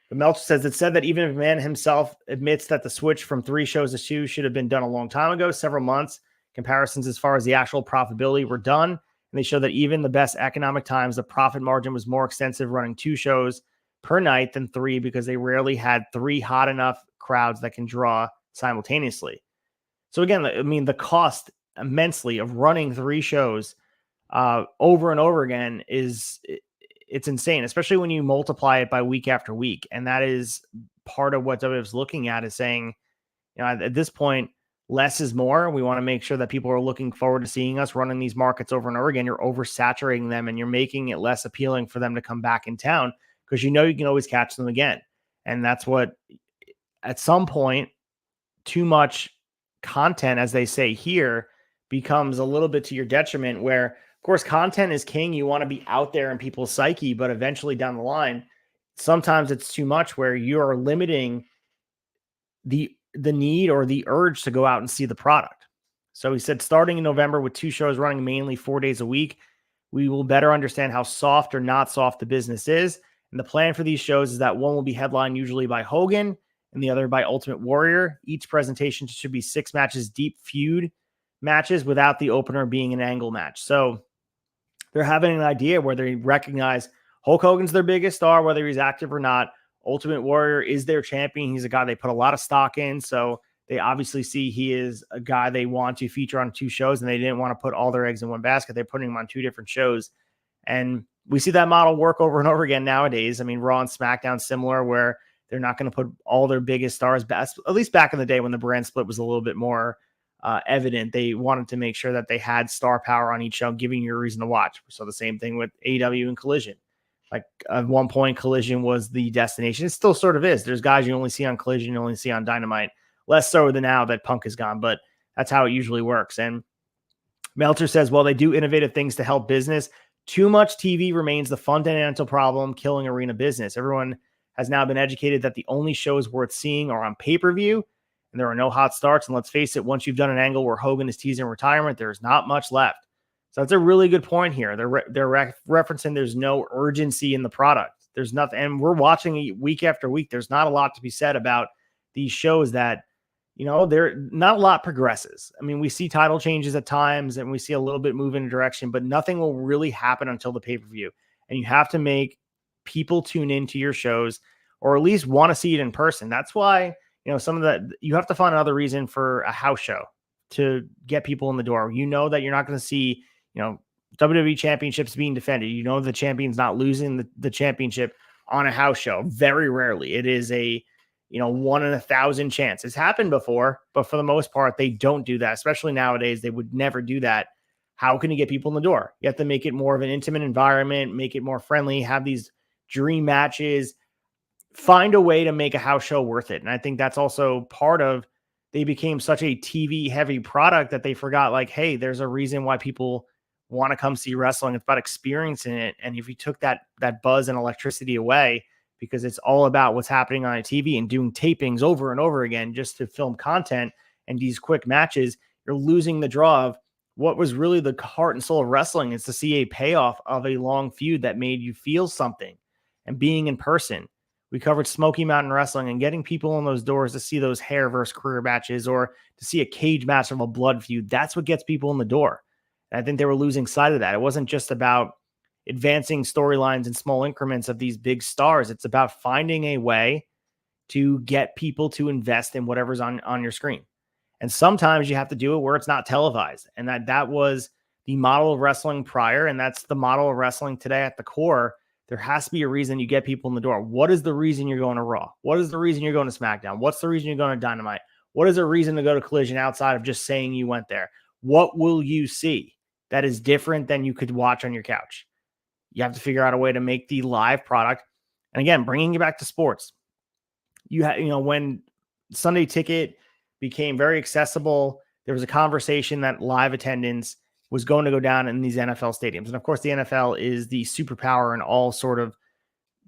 But Meltzer says it said that even if McMahon himself admits that the switch from 3 shows to 2 should have been done a long time ago, several months, comparisons as far as the actual profitability were done. And they show that even the best economic times, the profit margin was more extensive running 2 shows per night than 3 because they rarely had 3 hot enough crowds that can draw simultaneously. So again, I mean, the cost immensely of running 3 shows over and over again it's insane, especially when you multiply it by week after week. And that is part of what WWF is looking at, is saying, at this point, less is more. We want to make sure that people are looking forward to seeing us running these markets over and over again. You're oversaturating them and you're making it less appealing for them to come back in town because you can always catch them again. And that's what, at some point, too much content, as they say here, becomes a little bit to your detriment, where of course, content is king. You want to be out there in people's psyche, but eventually down the line, sometimes it's too much where you are limiting the need or the urge to go out and see the product. So he said, starting in November with 2 shows running mainly 4 days a week, we will better understand how soft or not soft the business is. And the plan for these shows is that one will be headlined usually by Hogan and the other by Ultimate Warrior. Each presentation should be 6 matches, deep feud matches without the opener being an angle match. So they're having an idea where they recognize Hulk Hogan's their biggest star, whether he's active or not. Ultimate Warrior is their champion. He's a guy they put a lot of stock in. So they obviously see he is a guy they want to feature on 2 shows, and they didn't want to put all their eggs in one basket. They're putting him on 2 different shows. And we see that model work over and over again nowadays. I mean, Raw and SmackDown similar, where they're not going to put all their biggest stars, at least back in the day when the brand split was a little bit more evident. They wanted to make sure that they had star power on each show, giving you a reason to watch. So the same thing with AEW and Collision. Like at one point, Collision was the destination. It still sort of is. There's guys you only see on Collision, you only see on Dynamite. Less so than now that Punk is gone, but that's how it usually works. And Meltzer says, well, they do innovative things to help business. Too much TV remains the fundamental problem killing arena business. Everyone has now been educated that the only shows worth seeing are on pay-per-view, and there are no hot starts. And let's face it, once you've done an angle where Hogan is teasing retirement, there's not much left. So that's a really good point here. They're referencing there's no urgency in the product. There's nothing, and we're watching it week after week. There's not a lot to be said about these shows that, they're not a lot progresses. I mean, we see title changes at times and we see a little bit move in a direction, but nothing will really happen until the pay-per-view. And you have to make people tune into your shows or at least want to see it in person. That's why, some of that, you have to find another reason for a house show to get people in the door. You know that you're not going to see, WWE championships being defended. The champion's not losing the championship on a house show. Very rarely. It is a, 1 in 1,000 chance. It's happened before, but for the most part, they don't do that. Especially nowadays, they would never do that. How can you get people in the door? You have to make it more of an intimate environment, make it more friendly, have these dream matches, find a way to make a house show worth it. And I think that's also part of, they became such a TV heavy product that they forgot, like, hey, there's a reason why people want to come see wrestling. It's about experiencing it. And if you took that buzz and electricity away, because it's all about what's happening on a TV and doing tapings over and over again just to film content and these quick matches, you're losing the draw of what was really the heart and soul of wrestling, is to see a payoff of a long feud that made you feel something and being in person. We covered Smoky Mountain Wrestling and getting people in those doors to see those hair versus career matches or to see a cage match of a blood feud. That's what gets people in the door. And I think they were losing sight of that. It wasn't just about advancing storylines in small increments of these big stars. It's about finding a way to get people to invest in whatever's on your screen. And sometimes you have to do it where it's not televised. And that was the model of wrestling prior. And that's the model of wrestling today at the core. There has to be a reason you get people in the door. What is the reason you're going to Raw? What is the reason you're going to SmackDown? What's the reason you're going to Dynamite? What is the reason to go to Collision outside of just saying you went there? What will you see that is different than you could watch on your couch? You have to figure out a way to make the live product. And again, bringing it back to sports, when Sunday Ticket became very accessible, there was a conversation that live attendance was going to go down in these NFL stadiums. And of course, the NFL is the superpower in all sort of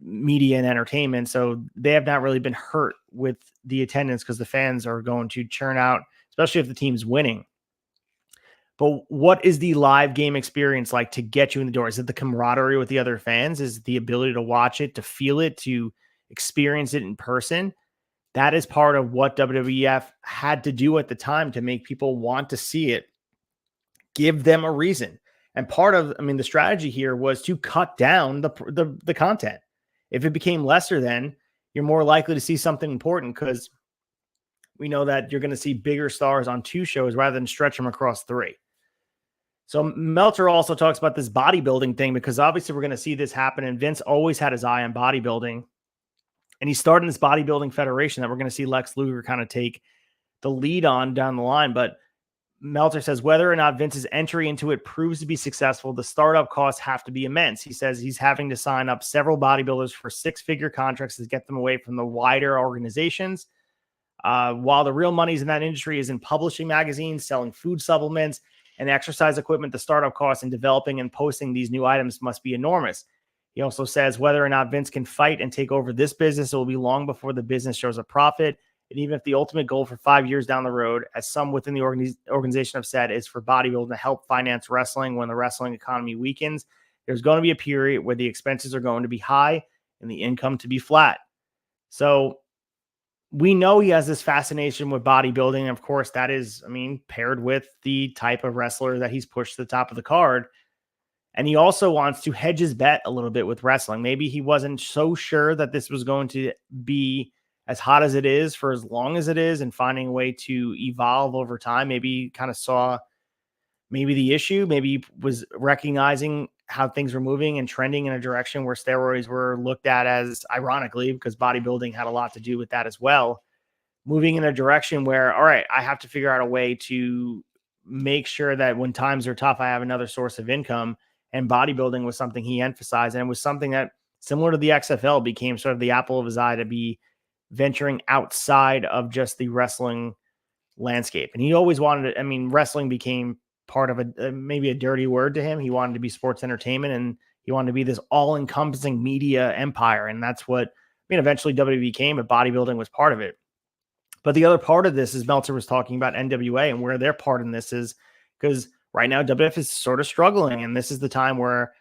media and entertainment. So they have not really been hurt with the attendance because the fans are going to churn out, especially if the team's winning. But what is the live game experience like to get you in the door? Is it the camaraderie with the other fans? Is it the ability to watch it, to feel it, to experience it in person? That is part of what WWF had to do at the time to make people want to see it, give them a reason. And part of, the strategy here was to cut down the content. If it became lesser, then you're more likely to see something important, because we know that you're going to see bigger stars on 2 shows rather than stretch them across 3. So Meltzer also talks about this bodybuilding thing, because obviously we're going to see this happen. And Vince always had his eye on bodybuilding. And he's starting this bodybuilding federation that we're going to see Lex Luger kind of take the lead on down the line. But Meltzer says whether or not Vince's entry into it proves to be successful, the startup costs have to be immense. He says he's having to sign up several bodybuilders for 6-figure contracts to get them away from the wider organizations. While the real money's in that industry is in publishing magazines, selling food supplements, and exercise equipment, the startup costs in developing and posting these new items must be enormous. He also says whether or not Vince can fight and take over this business, it will be long before the business shows a profit. And even if the ultimate goal for 5 years down the road, as some within the organization have said, is for bodybuilding to help finance wrestling when the wrestling economy weakens, there's going to be a period where the expenses are going to be high and the income to be flat. So we know he has this fascination with bodybuilding. And of course, that is, paired with the type of wrestler that he's pushed to the top of the card. And he also wants to hedge his bet a little bit with wrestling. Maybe he wasn't so sure that this was going to be as hot as it is for as long as it is, and finding a way to evolve over time. Maybe he kind of saw the issue, maybe he was recognizing how things were moving and trending in a direction where steroids were looked at as, ironically, because bodybuilding had a lot to do with that as well, moving in a direction where, all right, I have to figure out a way to make sure that when times are tough, I have another source of income. And bodybuilding was something he emphasized. And it was something that, similar to the XFL, became sort of the apple of his eye to be venturing outside of just the wrestling landscape. And he always wanted it. Wrestling became part of maybe a dirty word to him. He wanted to be sports entertainment, and he wanted to be this all-encompassing media empire. And that's what, eventually WWE became, but bodybuilding was part of it. But the other part of this is Meltzer was talking about NWA and where their part in this is, because right now WWF is sort of struggling. And this is the time where,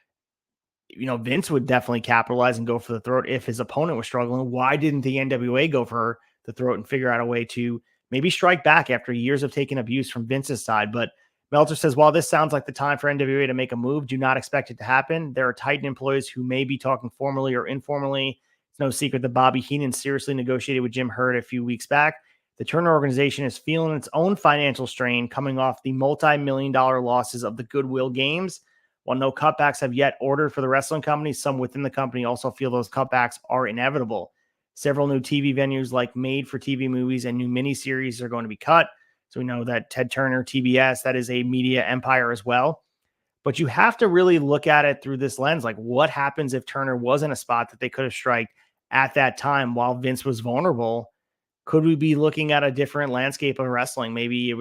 Vince would definitely capitalize and go for the throat if his opponent was struggling. Why didn't the NWA go for the throat and figure out a way to maybe strike back after years of taking abuse from Vince's side? But Meltzer says, while this sounds like the time for NWA to make a move, do not expect it to happen. There are Titan employees who may be talking formally or informally. It's no secret that Bobby Heenan seriously negotiated with Jim Herd a few weeks back. The Turner organization is feeling its own financial strain coming off the multi-million-dollar losses of the Goodwill Games. While no cutbacks have yet ordered for the wrestling company, some within the company also feel those cutbacks are inevitable. Several new TV venues like made-for-TV movies and new miniseries are going to be cut. So we know that Ted Turner, TBS, that is a media empire as well. But you have to really look at it through this lens. Like, what happens if Turner was in a spot that they could have striked at that time while Vince was vulnerable? Could we be looking at a different landscape of wrestling? Maybe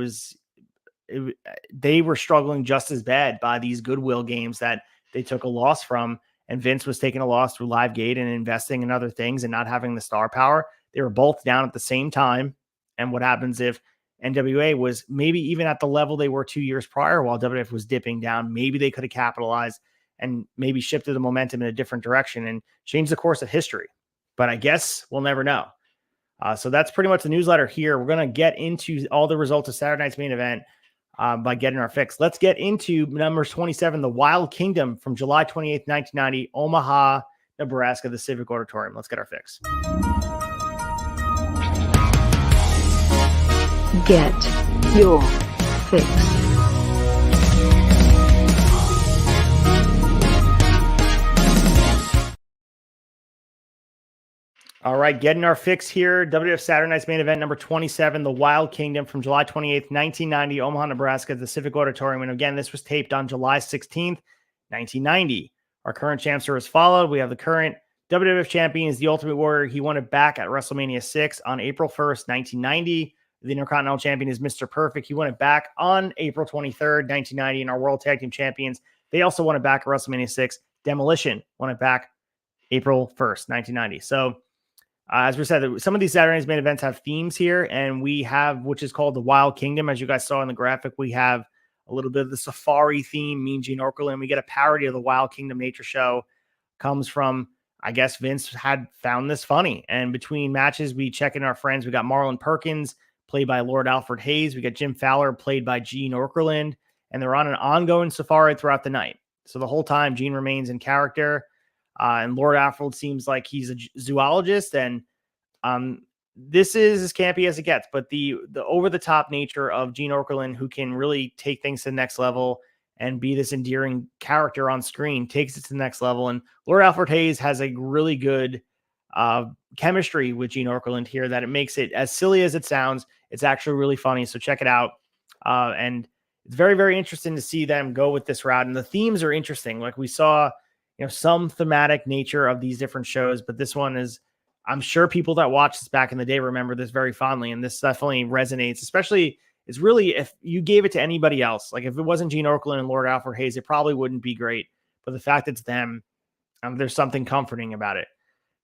they were struggling just as bad by these Goodwill Games that they took a loss from, and Vince was taking a loss through Livegate and investing in other things and not having the star power. They were both down at the same time. And what happens if NWA was maybe even at the level they were 2 years prior while WWF was dipping down? Maybe they could have capitalized and maybe shifted the momentum in a different direction and changed the course of history. But I guess we'll never know. So that's pretty much the newsletter here. We're going to get into all the results of Saturday night's main event by getting our fix. Let's get into numbers 27, the Wild Kingdom from July 28th, 1990, Omaha, Nebraska, the Civic Auditorium. Let's get our fix. Get your fix. All right, getting our fix here. WWF Saturday night's main event number 27, the Wild Kingdom from July 28th, 1990, Omaha, Nebraska, the Civic Auditorium. And again, this was taped on July 16th, 1990. Our current champs are as followed. We have the current WWF champion is the Ultimate Warrior. He won it back at WrestleMania 6 on April 1st, 1990. The Intercontinental Champion is Mr. Perfect. He won it back on April 23rd, 1990. And our World Tag Team Champions, they also won it back at WrestleMania 6. Demolition won it back April 1st, 1990. So, as we said, some of these Saturday night's main events have themes here, and we have, which is called the Wild Kingdom. As you guys saw in the graphic, we have a little bit of the safari theme, Mean Gene Okerlund. We get a parody of the Wild Kingdom Nature Show. Comes from, I guess, Vince had found this funny. And between matches, we check in our friends. We got Marlon Perkins, played by Lord Alfred Hayes. We got Jim Fowler, played by Gene Okerlund. And they're on an ongoing safari throughout the night. So the whole time, Gene remains in character. And Lord Alfred seems like he's a zoologist, and this is as campy as it gets. But the over-the-top nature of Gene Okerlund, who can really take things to the next level and be this endearing character on screen, takes it to the next level. And Lord Alfred Hayes has a really good chemistry with Gene Okerlund here that it makes it, as silly as it sounds, it's actually really funny. So check it out. And it's very, very interesting to see them go with this route. And the themes are interesting. Like we saw, some thematic nature of these different shows, but this one is, I'm sure people that watched this back in the day remember this very fondly, and this definitely resonates, especially, it's really, if you gave it to anybody else, like if it wasn't Gene Okerlund and Lord Alfred Hayes, it probably wouldn't be great, but the fact it's them, there's something comforting about it.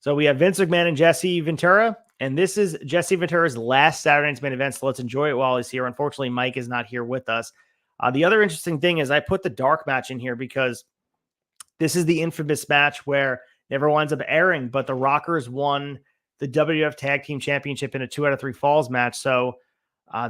So we have Vince McMahon and Jesse Ventura, and this is Jesse Ventura's last Saturday night's main event, so let's enjoy it while he's here. Unfortunately, Mike is not here with us. The other interesting thing is I put the dark match in here because this is the infamous match where never winds up airing, but the Rockers won the WWF Tag Team Championship in a 2 out of 3 falls match. So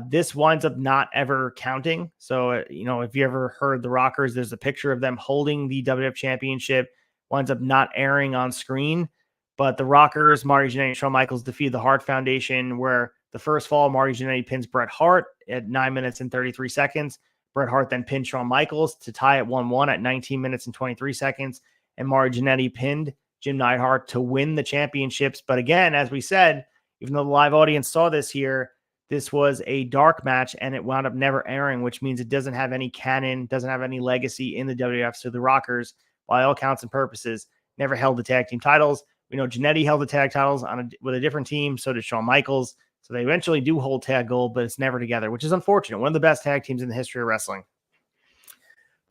this winds up not ever counting. So, if you ever heard the Rockers, there's a picture of them holding the WWF Championship, winds up not airing on screen. But the Rockers, Marty Jannetty and Shawn Michaels defeated the Hart Foundation, where the first fall, Marty Jannetty pins Bret Hart at 9 minutes and 33 seconds. Bret Hart then pinned Shawn Michaels to tie at 1-1 at 19 minutes and 23 seconds. And Marty Jannetty pinned Jim Neidhart to win the championships. But again, as we said, even though the live audience saw this here, this was a dark match and it wound up never airing, which means it doesn't have any canon, doesn't have any legacy in the WWF. So the Rockers, by all counts and purposes, never held the tag team titles. We know Jannetty held the tag titles with a different team. So did Shawn Michaels. So they eventually do hold tag gold, but it's never together, which is unfortunate. One of the best tag teams in the history of wrestling.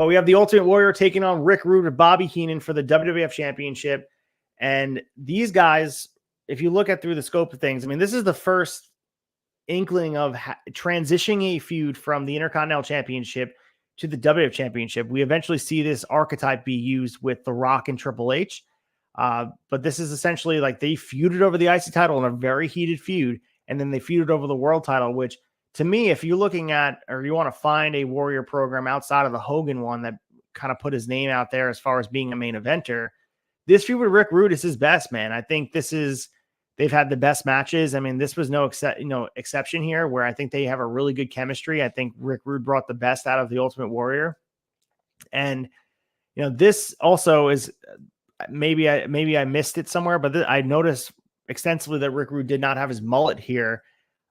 But we have the Ultimate Warrior taking on Rick Rude and Bobby Heenan for the WWF Championship. And these guys, if you look at through the scope of things, I mean, this is the first inkling of transitioning a feud from the Intercontinental Championship to the WWF Championship. We eventually see this archetype be used with The Rock and Triple H. But this is essentially like they feuded over the IC title in a very heated feud, and then they feuded over the world title, which to me, if you're looking at, or you want to find a Warrior program outside of the Hogan one that kind of put his name out there as far as being a main eventer, this feud with Rick Rude is his best, man. I think they've had the best matches. I mean, this was no exception here, where I think they have a really good chemistry. I think Rick Rude brought the best out of the Ultimate Warrior. And, this also is, maybe I missed it somewhere, but I noticed extensively that Rick Rude did not have his mullet here.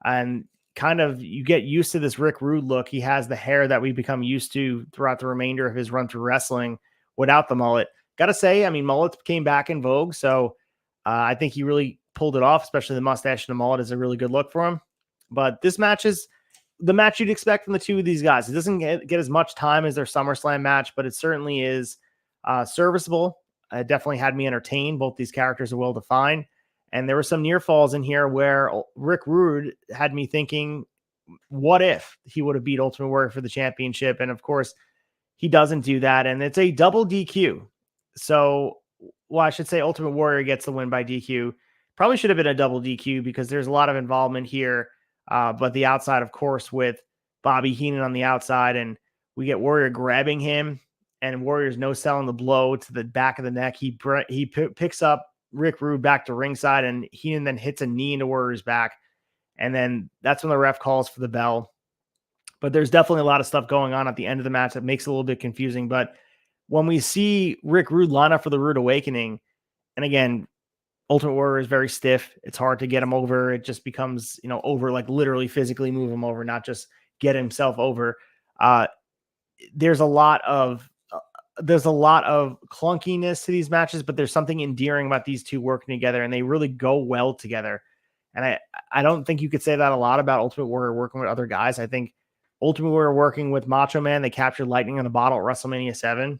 And kind of, you get used to this Rick Rude look. He has the hair that we become used to throughout the remainder of his run through wrestling without the mullet. Gotta say, I mean, mullets came back in vogue. So I think he really pulled it off, especially the mustache and the mullet is a really good look for him. But this match is the match you'd expect from the two of these guys. It doesn't get as much time as their SummerSlam match, but it certainly is serviceable. It definitely had me entertained. Both these characters are well defined. And there were some near falls in here where Rick Rude had me thinking, what if he would have beat Ultimate Warrior for the championship? And of course, he doesn't do that. And it's a double DQ. So, well, I should say Ultimate Warrior gets the win by DQ. Probably should have been a double DQ because there's a lot of involvement here. But the outside, of course, with Bobby Heenan on the outside, and we get Warrior grabbing him, and Warrior's no-selling the blow to the back of the neck. He picks up Rick Rude back to ringside, and Heenan then hits a knee into Warrior's back. And then that's when the ref calls for the bell. But there's definitely a lot of stuff going on at the end of the match that makes it a little bit confusing. But when we see Rick Rude line up for the Rude Awakening, and again, Ultimate Warrior is very stiff. It's hard to get him over. It just becomes, over, like literally physically move him over, not just get himself over. There's a lot of clunkiness to these matches, but there's something endearing about these two working together, and they really go well together. And I don't think you could say that a lot about Ultimate Warrior working with other guys. I think Ultimate Warrior working with Macho Man, they captured lightning in a bottle at WrestleMania 7.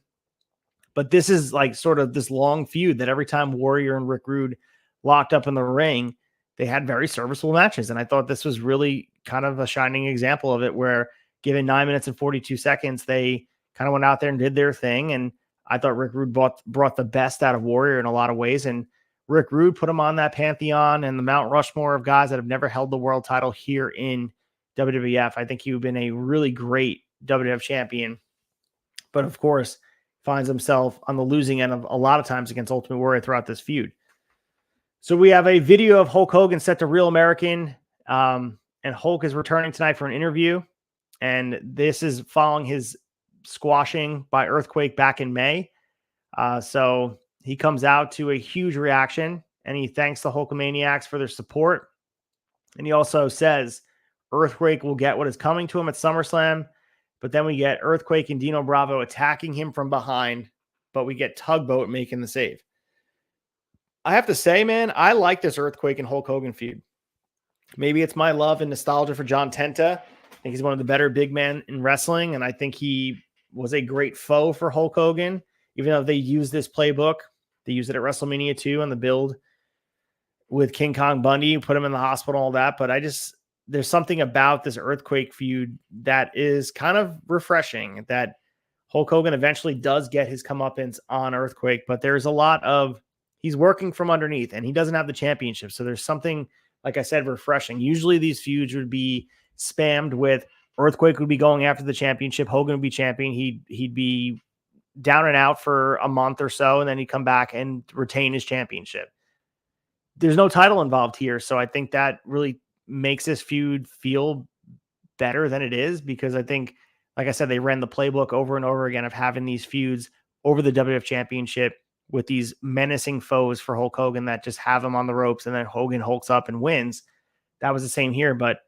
But this is like sort of this long feud that every time Warrior and Rick Rude locked up in the ring, they had very serviceable matches. And I thought this was really kind of a shining example of it, where given 9 minutes and 42 seconds, they kind of went out there and did their thing. And I thought Rick Rude brought the best out of Warrior in a lot of ways. And Rick Rude put him on that pantheon and the Mount Rushmore of guys that have never held the world title here in WWF. I think he would have been a really great WWF champion. But of course, finds himself on the losing end of a lot of times against Ultimate Warrior throughout this feud. So we have a video of Hulk Hogan set to Real American, and Hulk is returning tonight for an interview. And this is following his squashing by Earthquake back in May. So he comes out to a huge reaction, and he thanks the Hulkamaniacs for their support. And he also says Earthquake will get what is coming to him at SummerSlam. But then we get Earthquake and Dino Bravo attacking him from behind, but we get Tugboat making the save. I have to say, man, I like this Earthquake and Hulk Hogan feud. Maybe it's my love and nostalgia for John Tenta. I think he's one of the better big men in wrestling, and I think he was a great foe for Hulk Hogan. Even though they used this playbook, they used it at WrestleMania 2 on the build with King Kong Bundy, put him in the hospital, all that. But there's something about this Earthquake feud that is kind of refreshing, that Hulk Hogan eventually does get his comeuppance on Earthquake, but there's a lot of, he's working from underneath and he doesn't have the championship. So there's something, like I said, refreshing. Usually these feuds would be spammed with Earthquake would be going after the championship. Hogan would be champion. He'd be down and out for a month or so, and then he'd come back and retain his championship. There's no title involved here. So I think that really makes this feud feel better than it is, because I think, like I said, they ran the playbook over and over again of having these feuds over the WWF Championship with these menacing foes for Hulk Hogan that just have him on the ropes, and then Hogan hulks up and wins. That was the same here, but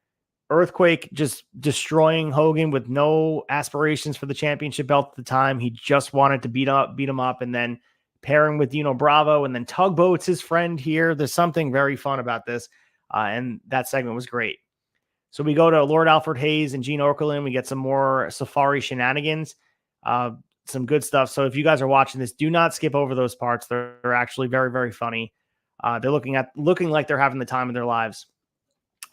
Earthquake just destroying Hogan with no aspirations for the championship belt at the time. He just wanted to beat him up, and then pairing with Dino Bravo, and then Tugboat's his friend here. There's something very fun about this. And that segment was great. So we go to Lord Alfred Hayes and Gene Okerlund. We get some more Safari shenanigans. some good stuff. So if you guys are watching this, do not skip over those parts. They're actually very, very funny. They're looking like they're having the time of their lives.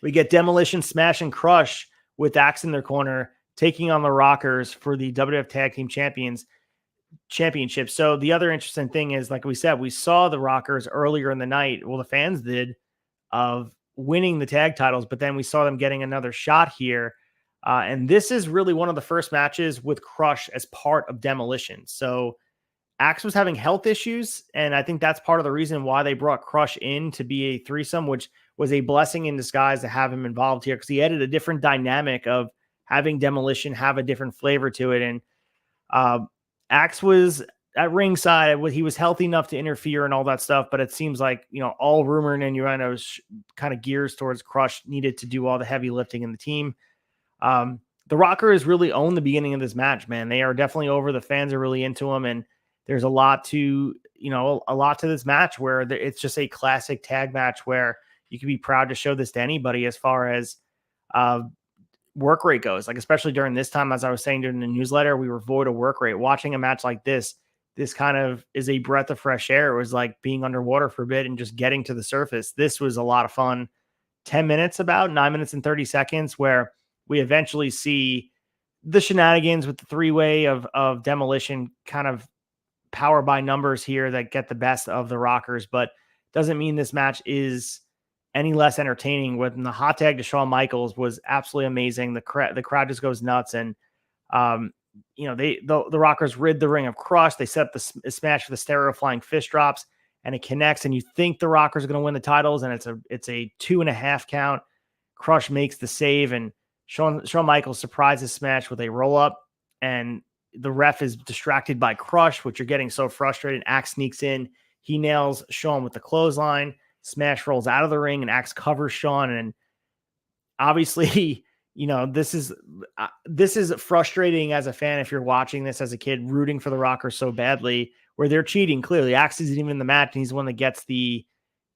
We get Demolition, Smash, and Crush with Axe in their corner, taking on the Rockers for the WWF Tag Team Championship. So the other interesting thing is, like we said, we saw the Rockers earlier in the night. Well, the fans did, of winning the tag titles, but then we saw them getting another shot here. And this is really one of the first matches with Crush as part of Demolition. So Axe was having health issues, and I think that's part of the reason why they brought Crush in to be a threesome, which was a blessing in disguise to have him involved here, because he added a different dynamic of having Demolition have a different flavor to it. And Axe was at ringside. He was healthy enough to interfere and all that stuff, but it seems like, all rumor and innuendos kind of gears towards Crush needed to do all the heavy lifting in the team. The Rockers really own the beginning of this match, man. They are definitely over. The fans are really into them, and there's a lot to this match where it's just a classic tag match where you can be proud to show this to anybody as far as work rate goes. Like, especially during this time, as I was saying during the newsletter, we were void of work rate. Watching a match like this kind of is a breath of fresh air. It was like being underwater for a bit and just getting to the surface. This was a lot of fun. 10 minutes, about 9 minutes and 30 seconds, where we eventually see the shenanigans with the three-way of Demolition kind of power by numbers here that get the best of the Rockers, but doesn't mean this match is any less entertaining. When the hot tag to Shawn Michaels was absolutely amazing. The crowd just goes nuts, and the Rockers rid the ring of Crush. They set up the smash for the stereo flying fist drops, and it connects, and you think the Rockers are going to win the titles, and it's a 2.5 count. Crush makes the save, and Shawn Michaels surprises Smash with a roll up, and the ref is distracted by Crush, which you're getting so frustrated. Axe sneaks in. He nails Shawn with the clothesline. Smash rolls out of the ring, and Axe covers Shawn. And obviously, this is frustrating as a fan if you're watching this as a kid, rooting for the Rockers so badly, where they're cheating. Clearly, Axe isn't even in the match, and he's the one that gets the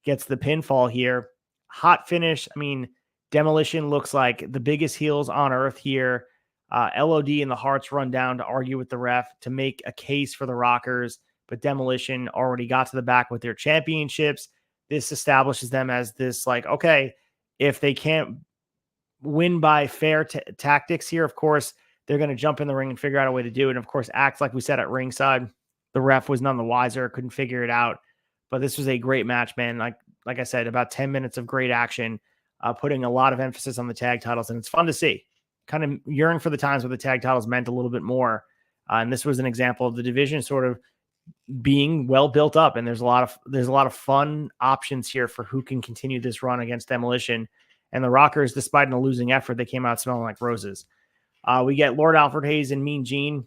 pinfall here. Hot finish. I mean, Demolition looks like the biggest heels on earth here. LOD and the Hearts run down to argue with the ref to make a case for the Rockers, but Demolition already got to the back with their championships. This establishes them as this, like, okay, if they can't win by fair tactics here, of course, they're going to jump in the ring and figure out a way to do it. And of course, Axe, like we said at ringside, the ref was none the wiser, couldn't figure it out. But this was a great match, man. Like I said, about 10 minutes of great action, putting a lot of emphasis on the tag titles, and it's fun to see. Kind of yearn for the times where the tag titles meant a little bit more. And this was an example of the division sort of being well built up. And there's a lot of fun options here for who can continue this run against Demolition. And the Rockers, despite a losing effort, they came out smelling like roses. We get Lord Alfred Hayes and Mean Gene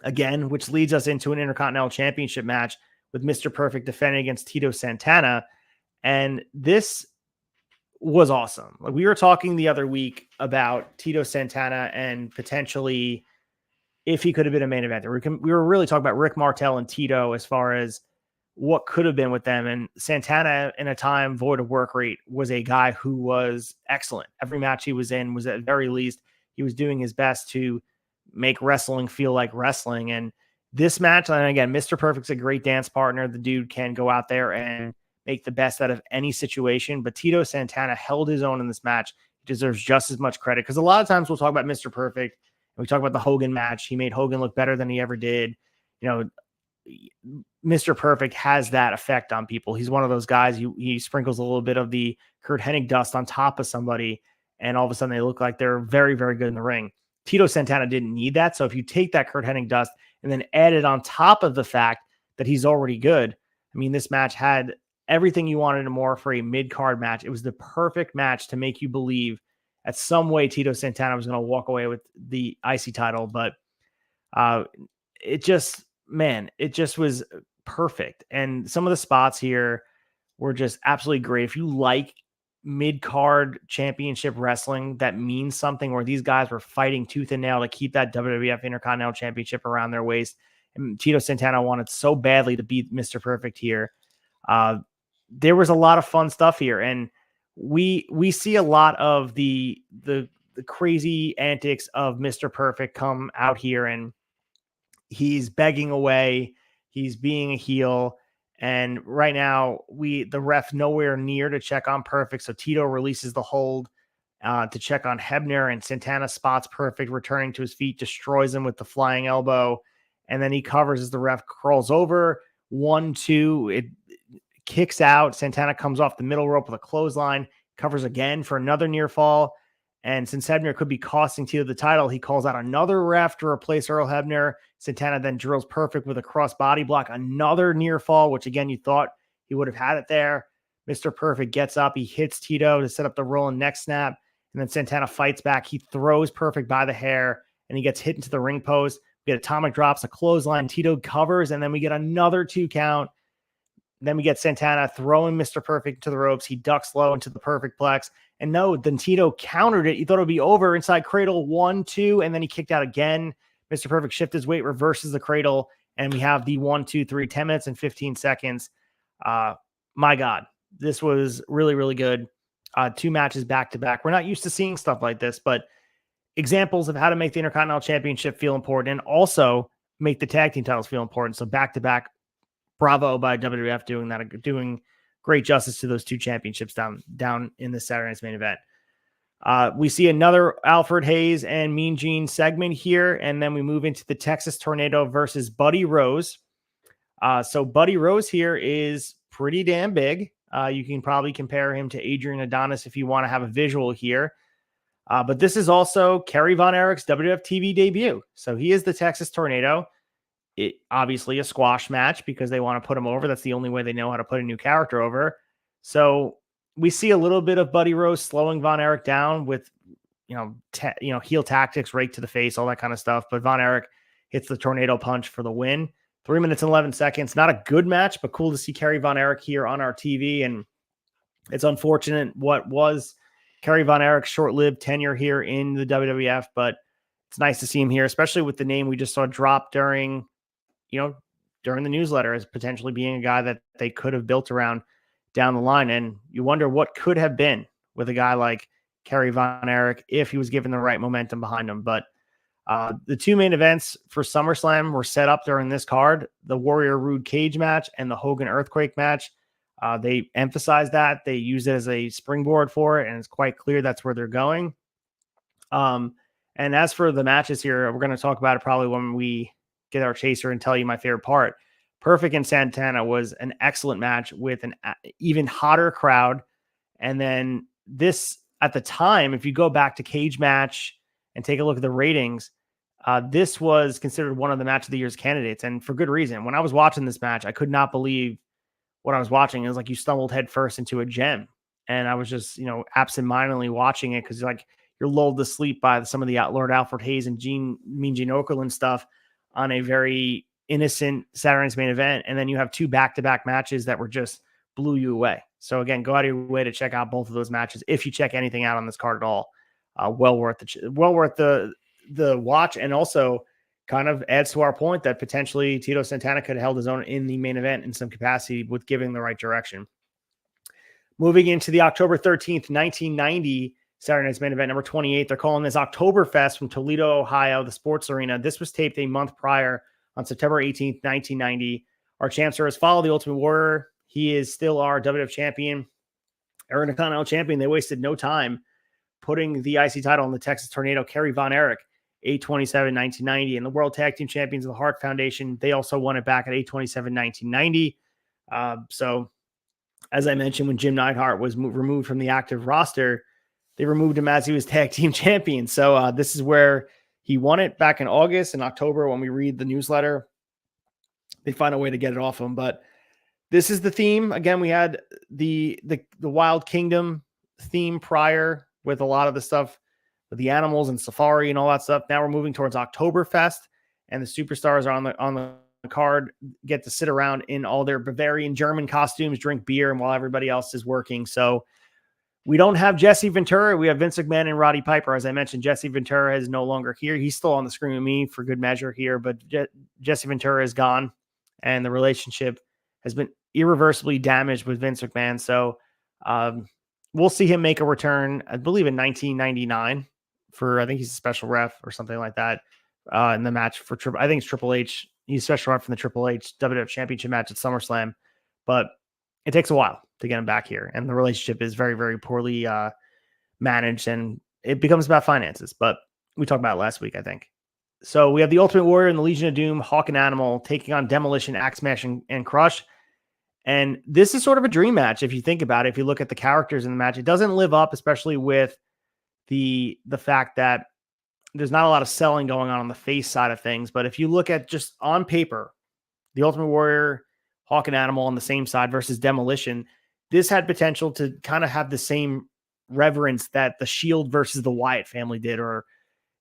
again, which leads us into an Intercontinental Championship match with Mr. Perfect defending against Tito Santana. And this was awesome. Like, we were talking the other week about Tito Santana and potentially if he could have been a main eventer. We were really talking about Rick Martel and Tito as far as what could have been with them. And Santana, in a time void of work rate, was a guy who was excellent. Every match he was in was, at very least, he was doing his best to make wrestling feel like wrestling. And this match, and again, Mr. Perfect's a great dance partner. The dude can go out there and make the best out of any situation, but Tito Santana held his own in this match. He deserves just as much credit, because a lot of times we'll talk about Mr. Perfect and we talk about the Hogan match. He made Hogan look better than he ever did. Mr. Perfect has that effect on people. He's one of those guys, he sprinkles a little bit of the Kurt Hennig dust on top of somebody, and all of a sudden they look like they're very, very good in the ring. Tito Santana didn't need that. So if you take that Kurt Hennig dust and then add it on top of the fact that he's already good, I mean, this match had everything you wanted and more for a mid-card match. It was the perfect match to make you believe at some way Tito Santana was going to walk away with the IC title. But it just was perfect. And some of the spots here were just absolutely great. If you like mid-card championship wrestling that means something, where these guys were fighting tooth and nail to keep that WWF Intercontinental Championship around their waist, and Tito Santana wanted so badly to beat Mr. Perfect here. There was a lot of fun stuff here, and we see a lot of the crazy antics of Mr. Perfect come out here, and he's begging away. He's being a heel. And right now, the ref nowhere near to check on Perfect. So Tito releases the hold to check on Hebner, and Santana spots Perfect, returning to his feet, destroys him with the flying elbow. And then he covers as the ref crawls over. 1-2. It kicks out. Santana comes off the middle rope with a clothesline, covers again for another near fall. And since Hebner could be costing Tito the title, he calls out another ref to replace Earl Hebner. Santana then drills Perfect with a cross body block, another near fall, which again, you thought he would have had it there. Mr. Perfect gets up. He hits Tito to set up the rolling neck snap. And then Santana fights back. He throws Perfect by the hair and he gets hit into the ring post. We get atomic drops, a clothesline. Tito covers, and then we get another 2 count. Then we get Santana throwing Mr. Perfect to the ropes. He ducks low into the Perfect Plex. And no, then Tito countered it. You thought it would be over inside cradle 1-2, and then he kicked out again. Mr. Perfect shifts his weight, reverses the cradle, and we have the 1-2-3, 10 minutes and 15 seconds. My God, this was really, really good. 2 matches back to back. We're not used to seeing stuff like this, but examples of how to make the Intercontinental Championship feel important and also make the tag team titles feel important. So back to back. Bravo by WWF doing great justice to those 2 championships down in the Saturday Night's Main Event. We see another Alfred Hayes and Mean Gene segment here, and then we move into the Texas Tornado versus Buddy Rose. So Buddy Rose here is pretty damn big. You can probably compare him to Adrian Adonis if you want to have a visual here. But this is also Kerry Von Erich's WWF TV debut. So he is the Texas Tornado. It obviously a squash match because they want to put him over. That's the only way they know how to put a new character over. So we see a little bit of Buddy Rose slowing Von Erich down with, heel tactics, rake to the face, all that kind of stuff. But Von Erich hits the tornado punch for the win. 3 minutes and 11 seconds. Not a good match, but cool to see Kerry Von Erich here on our TV. And it's unfortunate what was Kerry Von Erich's short-lived tenure here in the WWF, but it's nice to see him here, especially with the name we just saw drop during the newsletter as potentially being a guy that they could have built around down the line. And you wonder what could have been with a guy like Kerry Von Erich if he was given the right momentum behind him. But the 2 main events for SummerSlam were set up during this card, the Warrior Rude Cage match and the Hogan Earthquake match. They emphasize that. They use it as a springboard for it, and it's quite clear that's where they're going. And as for the matches here, we're going to talk about it probably when we get our chaser and tell you my favorite part. Perfect and Santana was an excellent match with an even hotter crowd. And then this, at the time, if you go back to Cage Match and take a look at the ratings, this was considered one of the Match of the Year's candidates, and for good reason. When I was watching this match, I could not believe what I was watching. It was like you stumbled headfirst into a gem. And I was just, absentmindedly watching it because you're lulled to sleep by some of the Lord Alfred Hayes and Mean Gene Okerlund stuff on a very innocent Saturday Night's Main Event. And then you have 2 back-to-back matches that were just blew you away. So again, go out of your way to check out both of those matches. If you check anything out on this card at all, well worth the watch. And also kind of adds to our point that potentially Tito Santana could have held his own in the main event in some capacity with giving the right direction. Moving into the October 13th, 1990 Saturday Night's Main Event number 28. They're calling this Oktoberfest from Toledo, Ohio, the Sports Arena. This was taped a month prior on September 18th, 1990. Our champs are as follow: the Ultimate Warrior. He is still our WWF champion, or Intercontinental champion. They wasted no time putting the IC title on the Texas Tornado, Kerry Von Erich, 8/27/1990, and the World Tag Team Champions of the Hart Foundation. They also won it back at 8/27/1990. So, as I mentioned, when Jim Neidhart was removed from the active roster, they removed him as he was tag team champion. So this is where he won it back in August and October. When we read the newsletter, they find a way to get it off him. But this is the theme. Again, we had the Wild Kingdom theme prior with a lot of the stuff with the animals and safari and all that stuff. Now we're moving towards Oktoberfest, and the superstars are on the card, get to sit around in all their Bavarian German costumes, drink beer, and while everybody else is working. So we don't have Jesse Ventura. We have Vince McMahon and Roddy Piper. As I mentioned, Jesse Ventura is no longer here. He's still on the screen with me for good measure here, but Jesse Ventura is gone, and the relationship has been irreversibly damaged with Vince McMahon. So we'll see him make a return, I believe, in 1999 for, I think he's a special ref or something like that. in the match for I think it's Triple H. He's special rep from the Triple H WWF Championship match at SummerSlam, but it takes a while to get him back here, and the relationship is very, very poorly managed, and it becomes about finances. But we talked about it last week, I think. So we have the Ultimate Warrior and the Legion of Doom, Hawk and Animal taking on Demolition, Axe Smash, and Crush. And this is sort of a dream match if you think about it. If you look at the characters in the match, it doesn't live up, especially with the fact that there's not a lot of selling going on the face side of things. But if you look at just on paper, the Ultimate Warrior, Hawk and Animal on the same side versus Demolition, this had potential to kind of have the same reverence that the Shield versus the Wyatt family did, or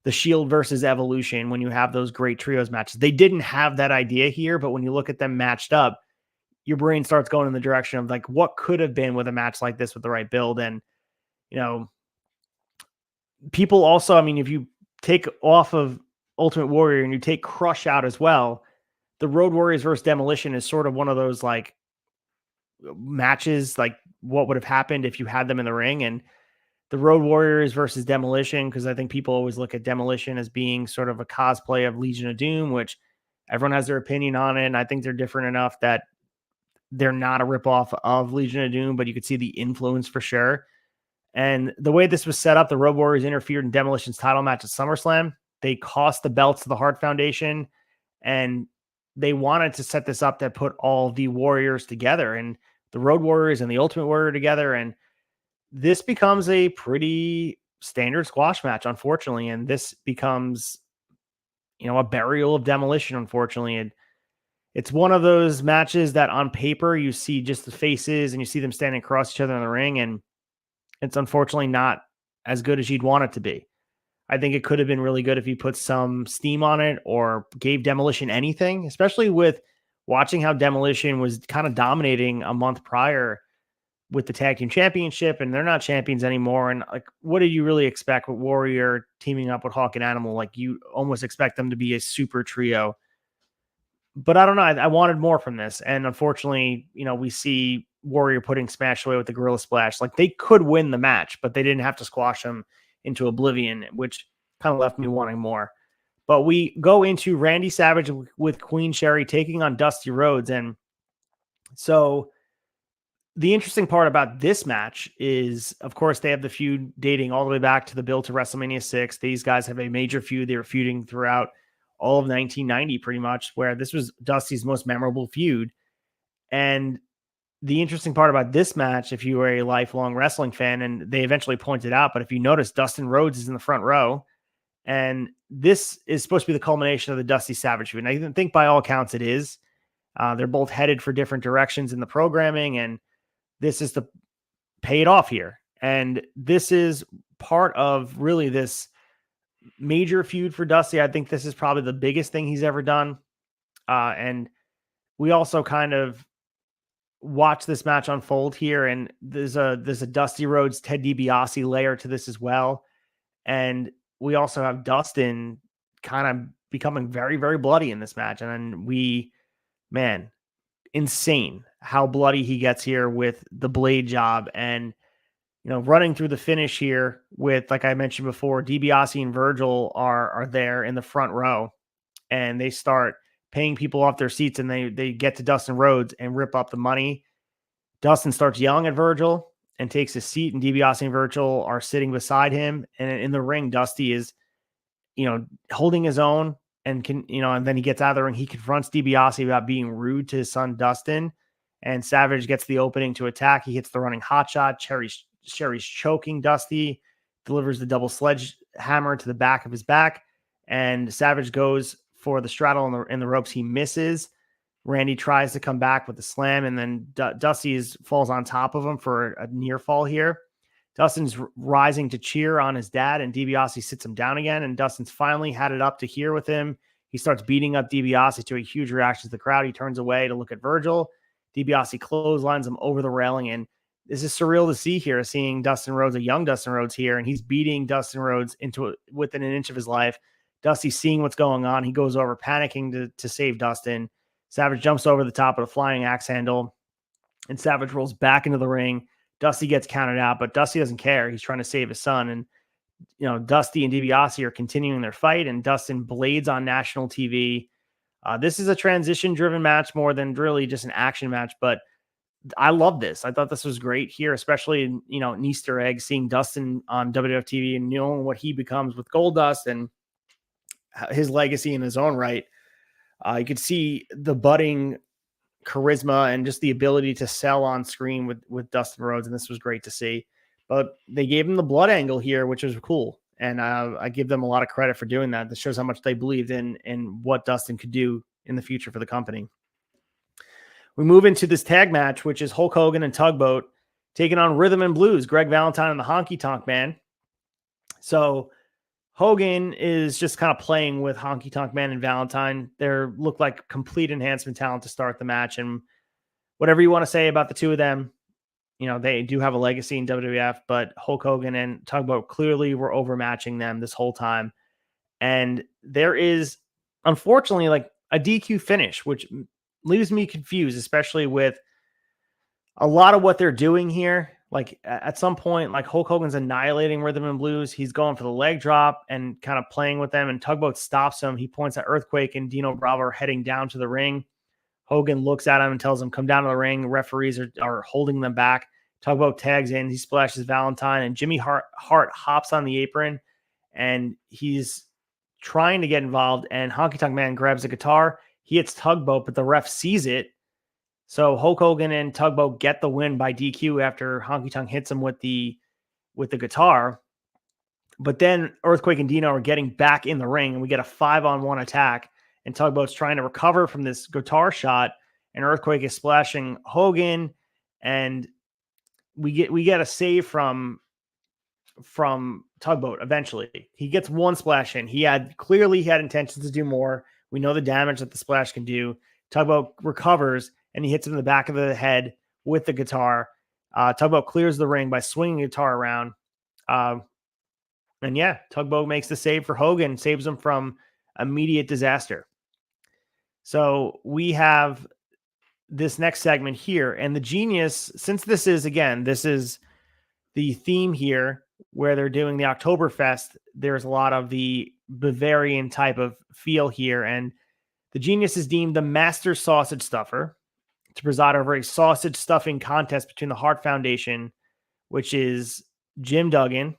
the Shield versus Evolution, when you have those great trios matches. They didn't have that idea here, but when you look at them matched up, your brain starts going in the direction of like, what could have been with a match like this with the right build. And, you know, people also, I mean, if you take off of Ultimate Warrior and you take Crush out as well, the Road Warriors versus Demolition is sort of one of those like matches, like what would have happened if you had them in the ring. And the Road Warriors versus Demolition, because I think people always look at Demolition as being sort of a cosplay of Legion of Doom, which everyone has their opinion on it. And I think they're different enough that they're not a ripoff of Legion of Doom, but you could see the influence for sure. And the way this was set up, the Road Warriors interfered in Demolition's title match at SummerSlam. They cost the belts to the Hart Foundation, and they wanted to set this up to put all the Warriors together, and the Road Warriors and the Ultimate Warrior together. And this becomes a pretty standard squash match, unfortunately. And this becomes, you know, a burial of Demolition, unfortunately. And it's one of those matches that on paper you see just the faces and you see them standing across each other in the ring, and it's unfortunately not as good as you'd want it to be. I think it could have been really good if you put some steam on it or gave Demolition anything, especially with watching how Demolition was kind of dominating a month prior with the Tag Team Championship, and they're not champions anymore. And like, what did you really expect with Warrior teaming up with Hawk and Animal? Like, you almost expect them to be a super trio. But I don't know. I wanted more from this. And unfortunately, you know, we see Warrior putting Smash away with the Gorilla Splash. Like, they could win the match, but they didn't have to squash him into oblivion, which kind of left me wanting more. But we go into Randy Savage with Queen Sherry taking on Dusty Rhodes. And so the interesting part about this match is, of course, they have the feud dating all the way back to the build to WrestleMania 6. These guys have a major feud. They were feuding throughout all of 1990, pretty much, where this was Dusty's most memorable feud. And the interesting part about this match, if you were a lifelong wrestling fan, and they eventually pointed out, but if you notice, Dustin Rhodes is in the front row, and this is supposed to be the culmination of the Dusty Savage feud. And I think by all accounts it is. They're both headed for different directions in the programming, and this is to pay it off here. And this is part of really this major feud for Dusty. I think this is probably the biggest thing he's ever done. And we also kind of watch this match unfold here, and there's a Dusty Rhodes, Ted DiBiase layer to this as well. And we also have Dustin kind of becoming very, very bloody in this match. And then insane how bloody he gets here with the blade job, and, you know, running through the finish here with, like I mentioned before, DiBiase and Virgil are there in the front row, and they start paying people off their seats, and they get to Dustin Rhodes and rip up the money. Dustin starts yelling at Virgil and takes his seat, and DiBiase and Virgil are sitting beside him. And in the ring, Dusty is, you know, holding his own, and and then he gets out of the ring. He confronts DiBiase about being rude to his son, Dustin, and Savage gets the opening to attack. He hits the running hot shot. Sherry's choking Dusty, delivers the double sledgehammer to the back of his back, and Savage goes for the straddle in the ropes. He misses. Randy tries to come back with the slam, and then Dusty falls on top of him for a near fall here. Dustin's rising to cheer on his dad, and DiBiase sits him down again, and Dustin's finally had it up to here with him. He starts beating up DiBiase to a huge reaction to the crowd. He turns away to look at Virgil. DiBiase clotheslines him over the railing, and this is surreal to see here, seeing Dustin Rhodes, a young Dustin Rhodes here, and he's beating Dustin Rhodes within an inch of his life. Dusty's seeing what's going on. He goes over panicking to save Dustin. Savage jumps over the top of the flying axe handle, and Savage rolls back into the ring. Dusty gets counted out, but Dusty doesn't care. He's trying to save his son, and Dusty and DiBiase are continuing their fight, and Dustin blades on national TV. This is a transition-driven match more than really just an action match, but I love this. I thought this was great here, especially in, an Easter egg, seeing Dustin on WWF TV and knowing what he becomes with Goldust and his legacy in his own right. You could see the budding charisma and just the ability to sell on screen with Dustin Rhodes, and this was great to see. But they gave him the blood angle here, which was cool. And I give them a lot of credit for doing that. This shows how much they believed in what Dustin could do in the future for the company. We move into this tag match, which is Hulk Hogan and Tugboat taking on Rhythm and Blues, Greg Valentine and the Honky Tonk Man. So Hogan is just kind of playing with Honky Tonk Man and Valentine. They look like complete enhancement talent to start the match. And whatever you want to say about the two of them, they do have a legacy in WWF, but Hulk Hogan and Tugboat clearly were overmatching them this whole time. And there is, unfortunately, like a DQ finish, which leaves me confused, especially with a lot of what they're doing here. Like at some point, like Hulk Hogan's annihilating Rhythm and Blues. He's going for the leg drop and kind of playing with them, and Tugboat stops him. He points at Earthquake and Dino Bravo are heading down to the ring. Hogan looks at him and tells him, come down to the ring. Referees are holding them back. Tugboat tags in. He splashes Valentine, and Jimmy Hart hops on the apron, and he's trying to get involved, and Honky Tonk Man grabs a guitar. He hits Tugboat, but the ref sees it. So Hulk Hogan and Tugboat get the win by DQ after Honky Tonk hits him with the guitar. But then Earthquake and Dino are getting back in the ring, and we get a 5-on-1 attack. And Tugboat's trying to recover from this guitar shot, and Earthquake is splashing Hogan, and we get a save from Tugboat. Eventually, he gets one splash in. He had intentions to do more. We know the damage that the splash can do. Tugboat recovers, and he hits him in the back of the head with the guitar. Tugboat clears the ring by swinging the guitar around. And yeah, Tugboat makes the save for Hogan, saves him from immediate disaster. So we have this next segment here, and the genius, since this is the theme here where they're doing the Oktoberfest, there's a lot of the Bavarian type of feel here, and the genius is deemed the master sausage stuffer to preside over a sausage stuffing contest between the Hart Foundation, which is Jim Duggan,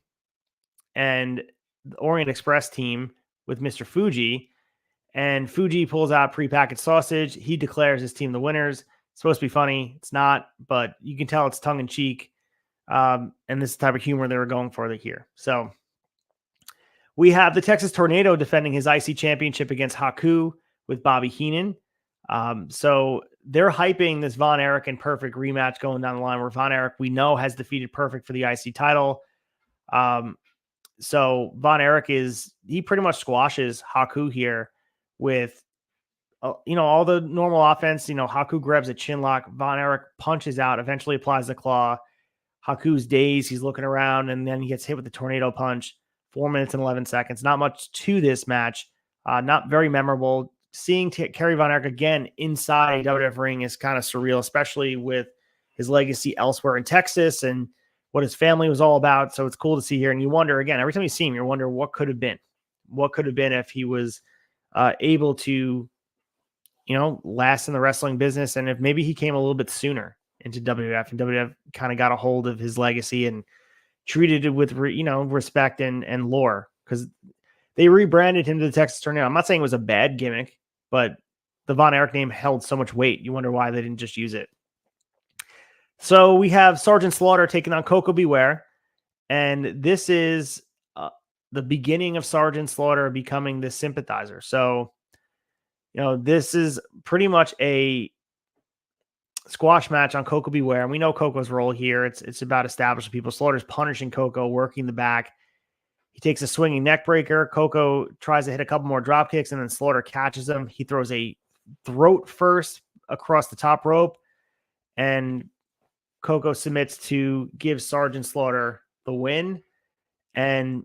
and the Orient Express team with Mr. Fuji. And Fuji pulls out prepackaged sausage. He declares his team the winners. It's supposed to be funny. It's not, but you can tell it's tongue-in-cheek. And this is the type of humor they were going for here. So we have the Texas Tornado defending his IC championship against Haku with Bobby Heenan. So they're hyping this Von Erich and Perfect rematch going down the line, where Von Erich, we know, has defeated Perfect for the IC title. So Von Erich he pretty much squashes Haku here with, all the normal offense. Haku grabs a chin lock. Von Erich punches out, eventually applies the claw. Haku's dazed. He's looking around, and then he gets hit with the tornado punch. 4 minutes and 11 seconds. Not much to this match. Not very memorable. Seeing Kerry Von Erich again inside WWF ring is kind of surreal, especially with his legacy elsewhere in Texas and what his family was all about. So it's cool to see here. And you wonder, again, every time you see him, you wonder what could have been. What could have been if he was able to, last in the wrestling business, and if maybe he came a little bit sooner into WWF, and WWF kind of got a hold of his legacy and treated it with, respect and lore, because they rebranded him to the Texas Tornado. I'm not saying it was a bad gimmick, but the Von Erich name held so much weight. You wonder why they didn't just use it. So we have Sergeant Slaughter taking on Coco Beware, and this is the beginning of Sergeant Slaughter becoming the sympathizer. So, this is pretty much a squash match on Coco Beware, and we know Coco's role here. It's about establishing people. Slaughter's punishing Coco, working the back. He takes a swinging neck breaker. Coco tries to hit a couple more drop kicks, and then Slaughter catches him. He throws a throat first across the top rope, and Coco submits to give Sergeant Slaughter the win. And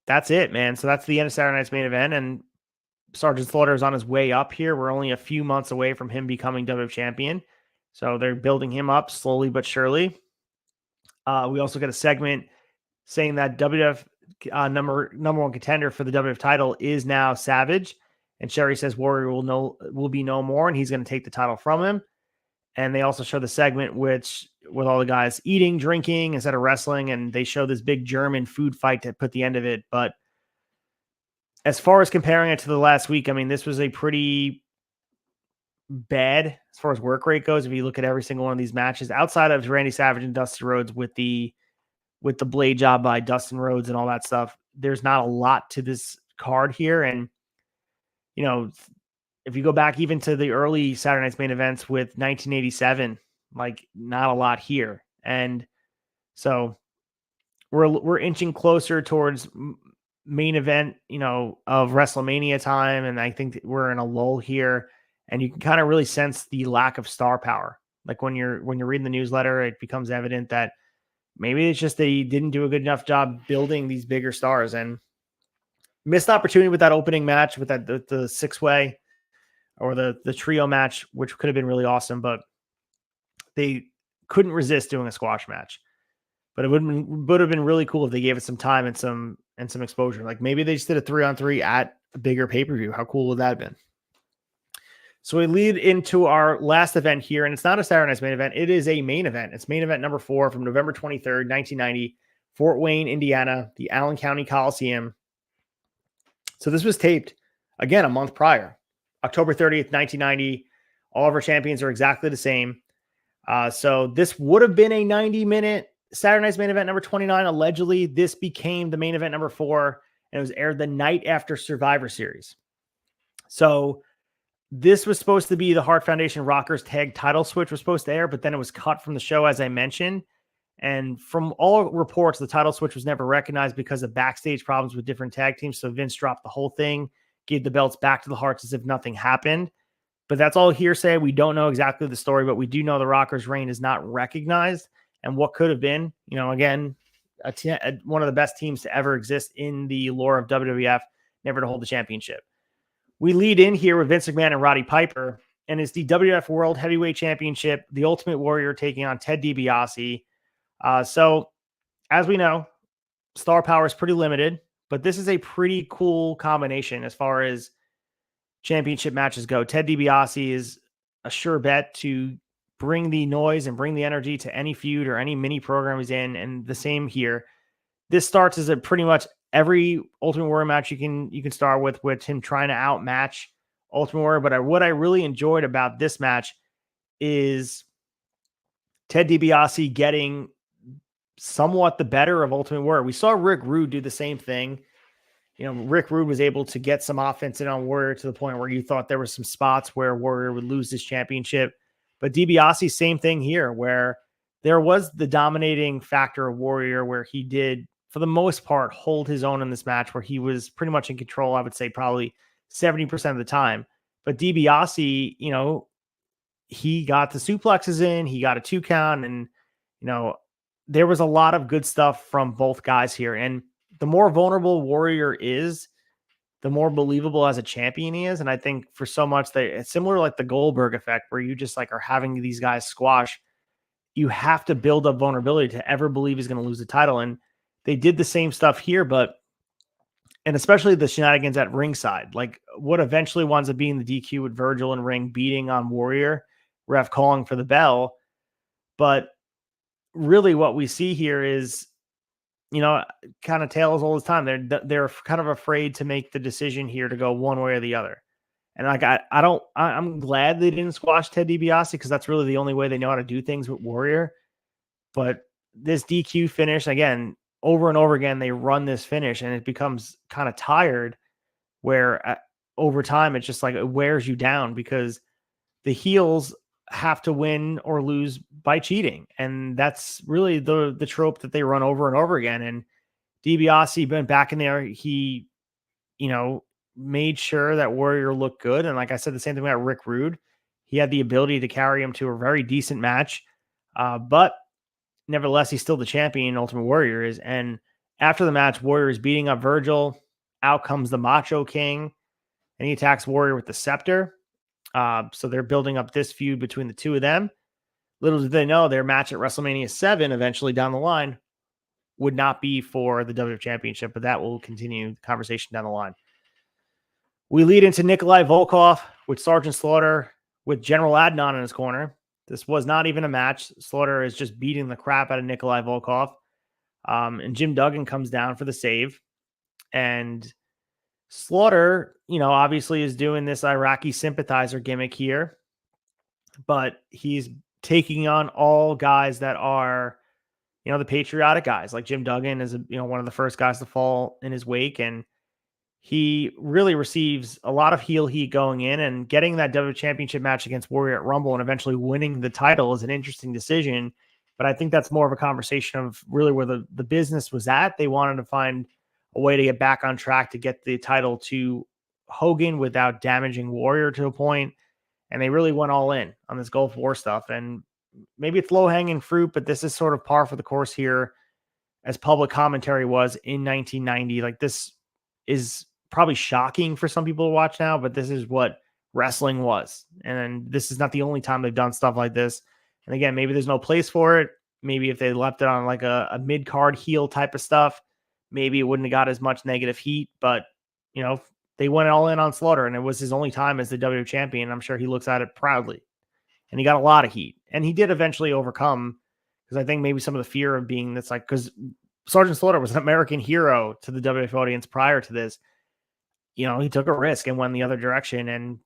that's it, man. So that's the end of Saturday night's main event, and Sergeant Slaughter is on his way up here. We're only a few months away from him becoming WWF champion. So they're building him up slowly but surely. We also get a segment saying that WWF number one contender for the WWF title is now Savage. And Sherry says Warrior will be no more, and he's going to take the title from him. And they also show the segment with all the guys eating, drinking instead of wrestling, and they show this big German food fight to put the end of it. But as far as comparing it to the last week, I mean, this was a pretty bad as far as work rate goes. If you look at every single one of these matches, outside of Randy Savage and Dustin Rhodes with the blade job by Dustin Rhodes and all that stuff, there's not a lot to this card here. And you know, if you go back even to the early Saturday Night's Main Events with 1987, like not a lot here. And so we're inching closer towards main event, of WrestleMania time. And I think that we're in a lull here, and you can kind of really sense the lack of star power. Like when you're reading the newsletter, it becomes evident that maybe it's just they didn't do a good enough job building these bigger stars, and missed opportunity with that opening match with the six-way or the trio match, which could have been really awesome, but they couldn't resist doing a squash match. But it would have been really cool if they gave it some time and some exposure. Like maybe they just did a 3-on-3 at a bigger pay-per-view. How cool would that have been? So we lead into our last event here, and it's not a Saturday Night's Main Event. It is a main event. It's main event number 4 from November 23rd, 1990, Fort Wayne, Indiana, the Allen County Coliseum. So this was taped, again, a month prior, October 30th, 1990. All of our champions are exactly the same. So this would have been a 90-minute Saturday Night's Main Event number 29. Allegedly, this became the main event number 4, and it was aired the night after Survivor Series. So this was supposed to be the Hart Foundation Rockers tag title switch was supposed to air, but then it was cut from the show, as I mentioned. And from all reports, the title switch was never recognized because of backstage problems with different tag teams. So Vince dropped the whole thing, gave the belts back to the Harts as if nothing happened. But that's all hearsay. We don't know exactly the story, but we do know the Rockers' reign is not recognized. And what could have been, again, one of the best teams to ever exist in the lore of WWF, never to hold the championship. We lead in here with Vince McMahon and Roddy Piper, and it's the WWF World Heavyweight Championship, the Ultimate Warrior taking on Ted DiBiase. So, as we know, star power is pretty limited, but this is a pretty cool combination as far as championship matches go. Ted DiBiase is a sure bet to bring the noise and bring the energy to any feud or any mini program he's in, and the same here. This starts as a pretty much every Ultimate Warrior match you can start with him trying to outmatch Ultimate Warrior. But what I really enjoyed about this match is Ted DiBiase getting somewhat the better of Ultimate Warrior. We saw Rick Rude do the same thing. Rick Rude was able to get some offense in on Warrior to the point where you thought there were some spots where Warrior would lose this championship. But DiBiase, same thing here, where there was the dominating factor of Warrior, where he did, for the most part, hold his own in this match, where he was pretty much in control, I would say probably 70% of the time. But DiBiase, he got the suplexes in, he got a 2 count, and, there was a lot of good stuff from both guys here. And the more vulnerable Warrior is, the more believable as a champion he is. And I think for so much that it's similar like the Goldberg effect, where you just like are having these guys squash. You have to build up vulnerability to ever believe he's going to lose the title. And they did the same stuff here, and especially the shenanigans at ringside, like what eventually winds up being the DQ with Virgil and Ring beating on Warrior, ref calling for the bell. But really what we see here is, kind of tales all the time. They're kind of afraid to make the decision here to go one way or the other. And like, I'm glad they didn't squash Ted DiBiase, because that's really the only way they know how to do things with Warrior. But this DQ finish, again, over and over again, they run this finish, and it becomes kind of tired, where over time, it's just like it wears you down, because the heels have to win or lose by cheating. And that's really the trope that they run over and over again. And DiBiase went back in there. He, made sure that Warrior looked good. And like I said, the same thing about Rick Rude. He had the ability to carry him to a very decent match. But nevertheless, he's still the champion, Ultimate Warrior is. And after the match, Warrior is beating up Virgil. Out comes the Macho King, and he attacks Warrior with the scepter. So they're building up this feud between the two of them. Little did they know their match at WrestleMania 7, eventually down the line, would not be for the WWF Championship, but that will continue the conversation down the line. We lead into Nikolai Volkov with Sergeant Slaughter with General Adnan in his corner. This was not even a match. Slaughter is just beating the crap out of Nikolai Volkov. And Jim Duggan comes down for the save. And Slaughter, obviously is doing this Iraqi sympathizer gimmick here. But he's taking on all guys that are, the patriotic guys. Like Jim Duggan is, one of the first guys to fall in his wake. And he really receives a lot of heel heat going in, and getting that WWF Championship match against Warrior at Rumble and eventually winning the title is an interesting decision. But I think that's more of a conversation of really where the business was at. They wanted to find a way to get back on track to get the title to Hogan without damaging Warrior to a point. And they really went all in on this Gulf War stuff. And maybe it's low-hanging fruit, but this is sort of par for the course here as public commentary was in 1990. Like, this is probably shocking for some people to watch now, but this is what wrestling was. And this is not the only time they've done stuff like this. And again, maybe there's no place for it. Maybe if they left it on like a mid-card heel type of stuff, maybe it wouldn't have got as much negative heat. But, they went all in on Slaughter, and it was his only time as the WWF champion. I'm sure he looks at it proudly. And he got a lot of heat. And he did eventually overcome, because I think maybe some of the fear of being this, like, because Sergeant Slaughter was an American hero to the WWF audience prior to this. He took a risk and went the other direction, and,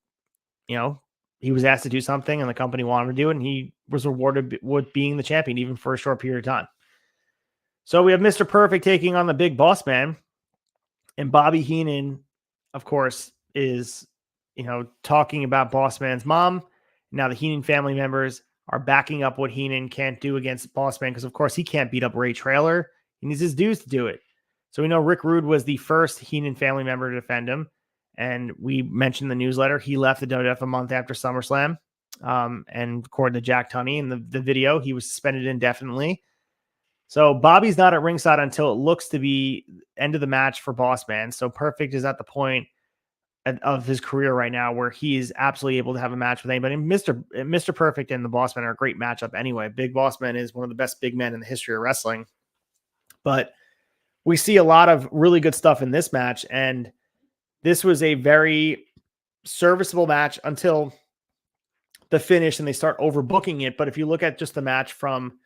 he was asked to do something and the company wanted to do it, and he was rewarded with being the champion, even for a short period of time. So we have Mr. Perfect taking on the Big Boss Man, and Bobby Heenan, of course, is, talking about Boss Man's mom. Now the Heenan family members are backing up what Heenan can't do against Boss Man, because of course he can't beat up Ray Traylor. He needs his dudes to do it. So we know Rick Rude was the first Heenan family member to defend him. And we mentioned the newsletter. He left the WWF a month after SummerSlam. And according to Jack Tunney in the video, he was suspended indefinitely. So Bobby's not at ringside until it looks to be end of the match for Boss Man. So Perfect is at the point of his career right now where he is absolutely able to have a match with anybody. And Mr. Perfect and the Boss Man are a great matchup anyway. Big Boss Man is one of the best big men in the history of wrestling. But we see a lot of really good stuff in this match, and this was a very serviceable match until the finish and they start overbooking it. But if you look at just the match from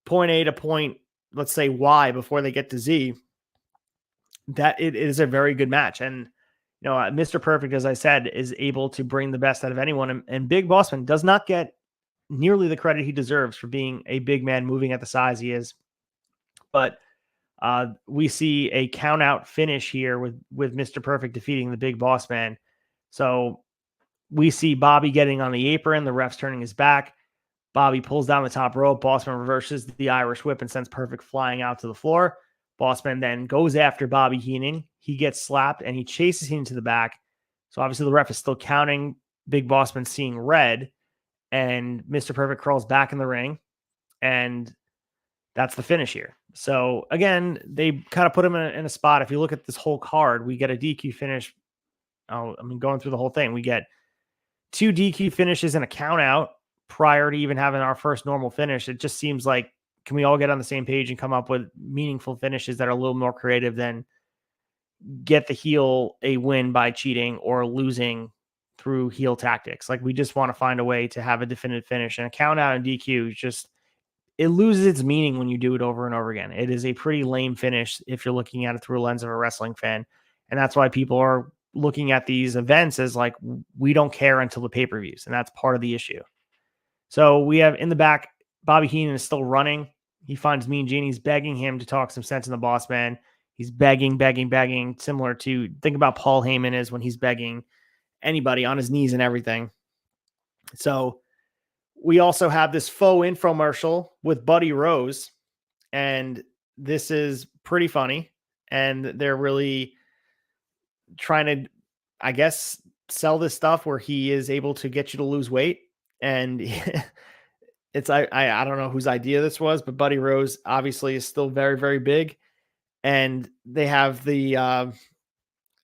point A to point, let's say Y, before they get to Z, that it is a very good match. And, Mr. Perfect, as I said, is able to bring the best out of anyone. And Big Boss Man does not get nearly the credit he deserves for being a big man moving at the size he is. But we see a count out finish here with Mr. Perfect defeating the Big Boss Man. So we see Bobby getting on the apron, the ref's turning his back. Bobby pulls down the top rope. Boss Man reverses the Irish whip and sends Perfect flying out to the floor. Boss Man then goes after Bobby Heenan. He gets slapped and he chases him to the back. So obviously the ref is still counting. Big Boss Man seeing red, and Mr. Perfect crawls back in the ring, and that's the finish here. So again, they kind of put him in a spot. If you look at this whole card, we get a DQ finish. Going through the whole thing, we get 2 DQ finishes and a count out prior to even having our first normal finish. It just seems like, can we all get on the same page and come up with meaningful finishes that are a little more creative than get the heel a win by cheating or losing through heel tactics? Like, we just want to find a way to have a definitive finish, and a count out and DQ just, it loses its meaning when you do it over and over again. It is a pretty lame finish if you're looking at it through a lens of a wrestling fan. And that's why people are looking at these events as like, we don't care until the pay-per-views. And that's part of the issue. So we have in the back, Bobby Heenan is still running. He finds Mean Gene. He's begging him to talk some sense in the Boss Man. He's begging, similar to, think about Paul Heyman is when he's begging anybody on his knees and everything. So we also have this faux infomercial with Buddy Rose, and this is pretty funny. And they're really trying to, I guess, sell this stuff where he is able to get you to lose weight. And it's, I don't know whose idea this was, but Buddy Rose obviously is still very, very big. And they have the,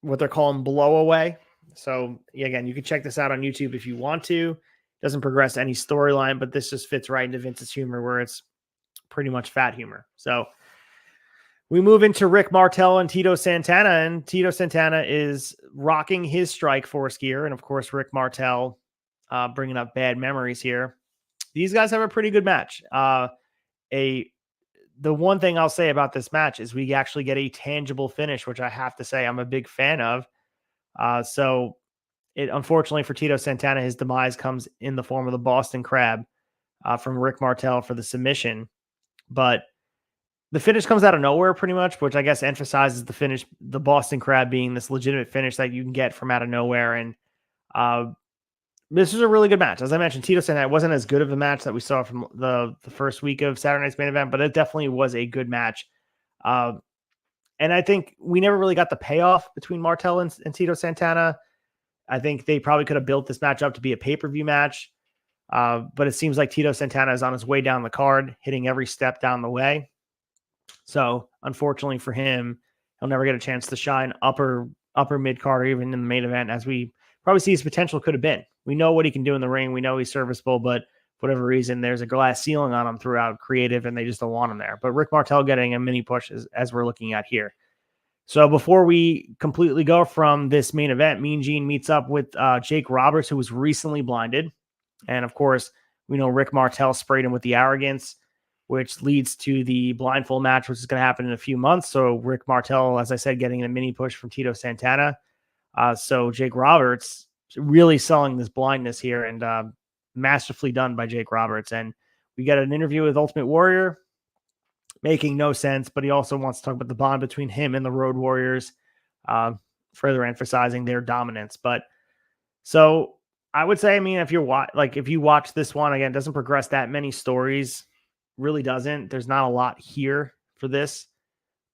what they're calling blow away. So again, you can check this out on YouTube if you want to. Doesn't progress any storyline, but this just fits right into Vince's humor, where it's pretty much fat humor. So We move into Rick Martel and Tito Santana, and Tito Santana is rocking his Strike Force gear. And of course, Rick Martel bringing up bad memories here. These guys have a pretty good match. The one thing I'll say about this match is we actually get a tangible finish, which I have to say I'm a big fan of. So it, unfortunately for Tito Santana, his demise comes in the form of the Boston Crab from Rick Martel for the submission. But the finish comes out of nowhere pretty much, which I guess emphasizes the finish, the Boston Crab being this legitimate finish that you can get from out of nowhere. And this was a really good match. As I mentioned, Tito Santana wasn't as good of a match that we saw from the first week of Saturday Night's Main Event, but it definitely was a good match. And I think we never really got the payoff between Martel and Tito Santana. I think they probably could have built this match up to be a pay-per-view match. But it seems like Tito Santana is on his way down the card, hitting every step down the way. So unfortunately for him, he'll never get a chance to shine upper mid card or even in the main event, as we probably see his potential could have been. We know what he can do in the ring. We know he's serviceable, but for whatever reason, there's a glass ceiling on him throughout creative, and they just don't want him there. But Rick Martel getting a mini push as we're looking at here. So before we completely go from this main event, Mean Gene meets up with Jake Roberts, who was recently blinded. And of course, we know Rick Martel sprayed him with the arrogance, which leads to the blindfold match, which is going to happen in a few months. So Rick Martel, as I said, getting a mini push from Tito Santana. So Jake Roberts really selling this blindness here, and masterfully done by Jake Roberts. And we get an interview with Ultimate Warrior, making no sense, but he also wants to talk about the bond between him and the Road Warriors, further emphasizing their dominance. But so I would say, I mean, if you watch this one again, it doesn't progress that many stories. Really doesn't. There's not a lot here for this,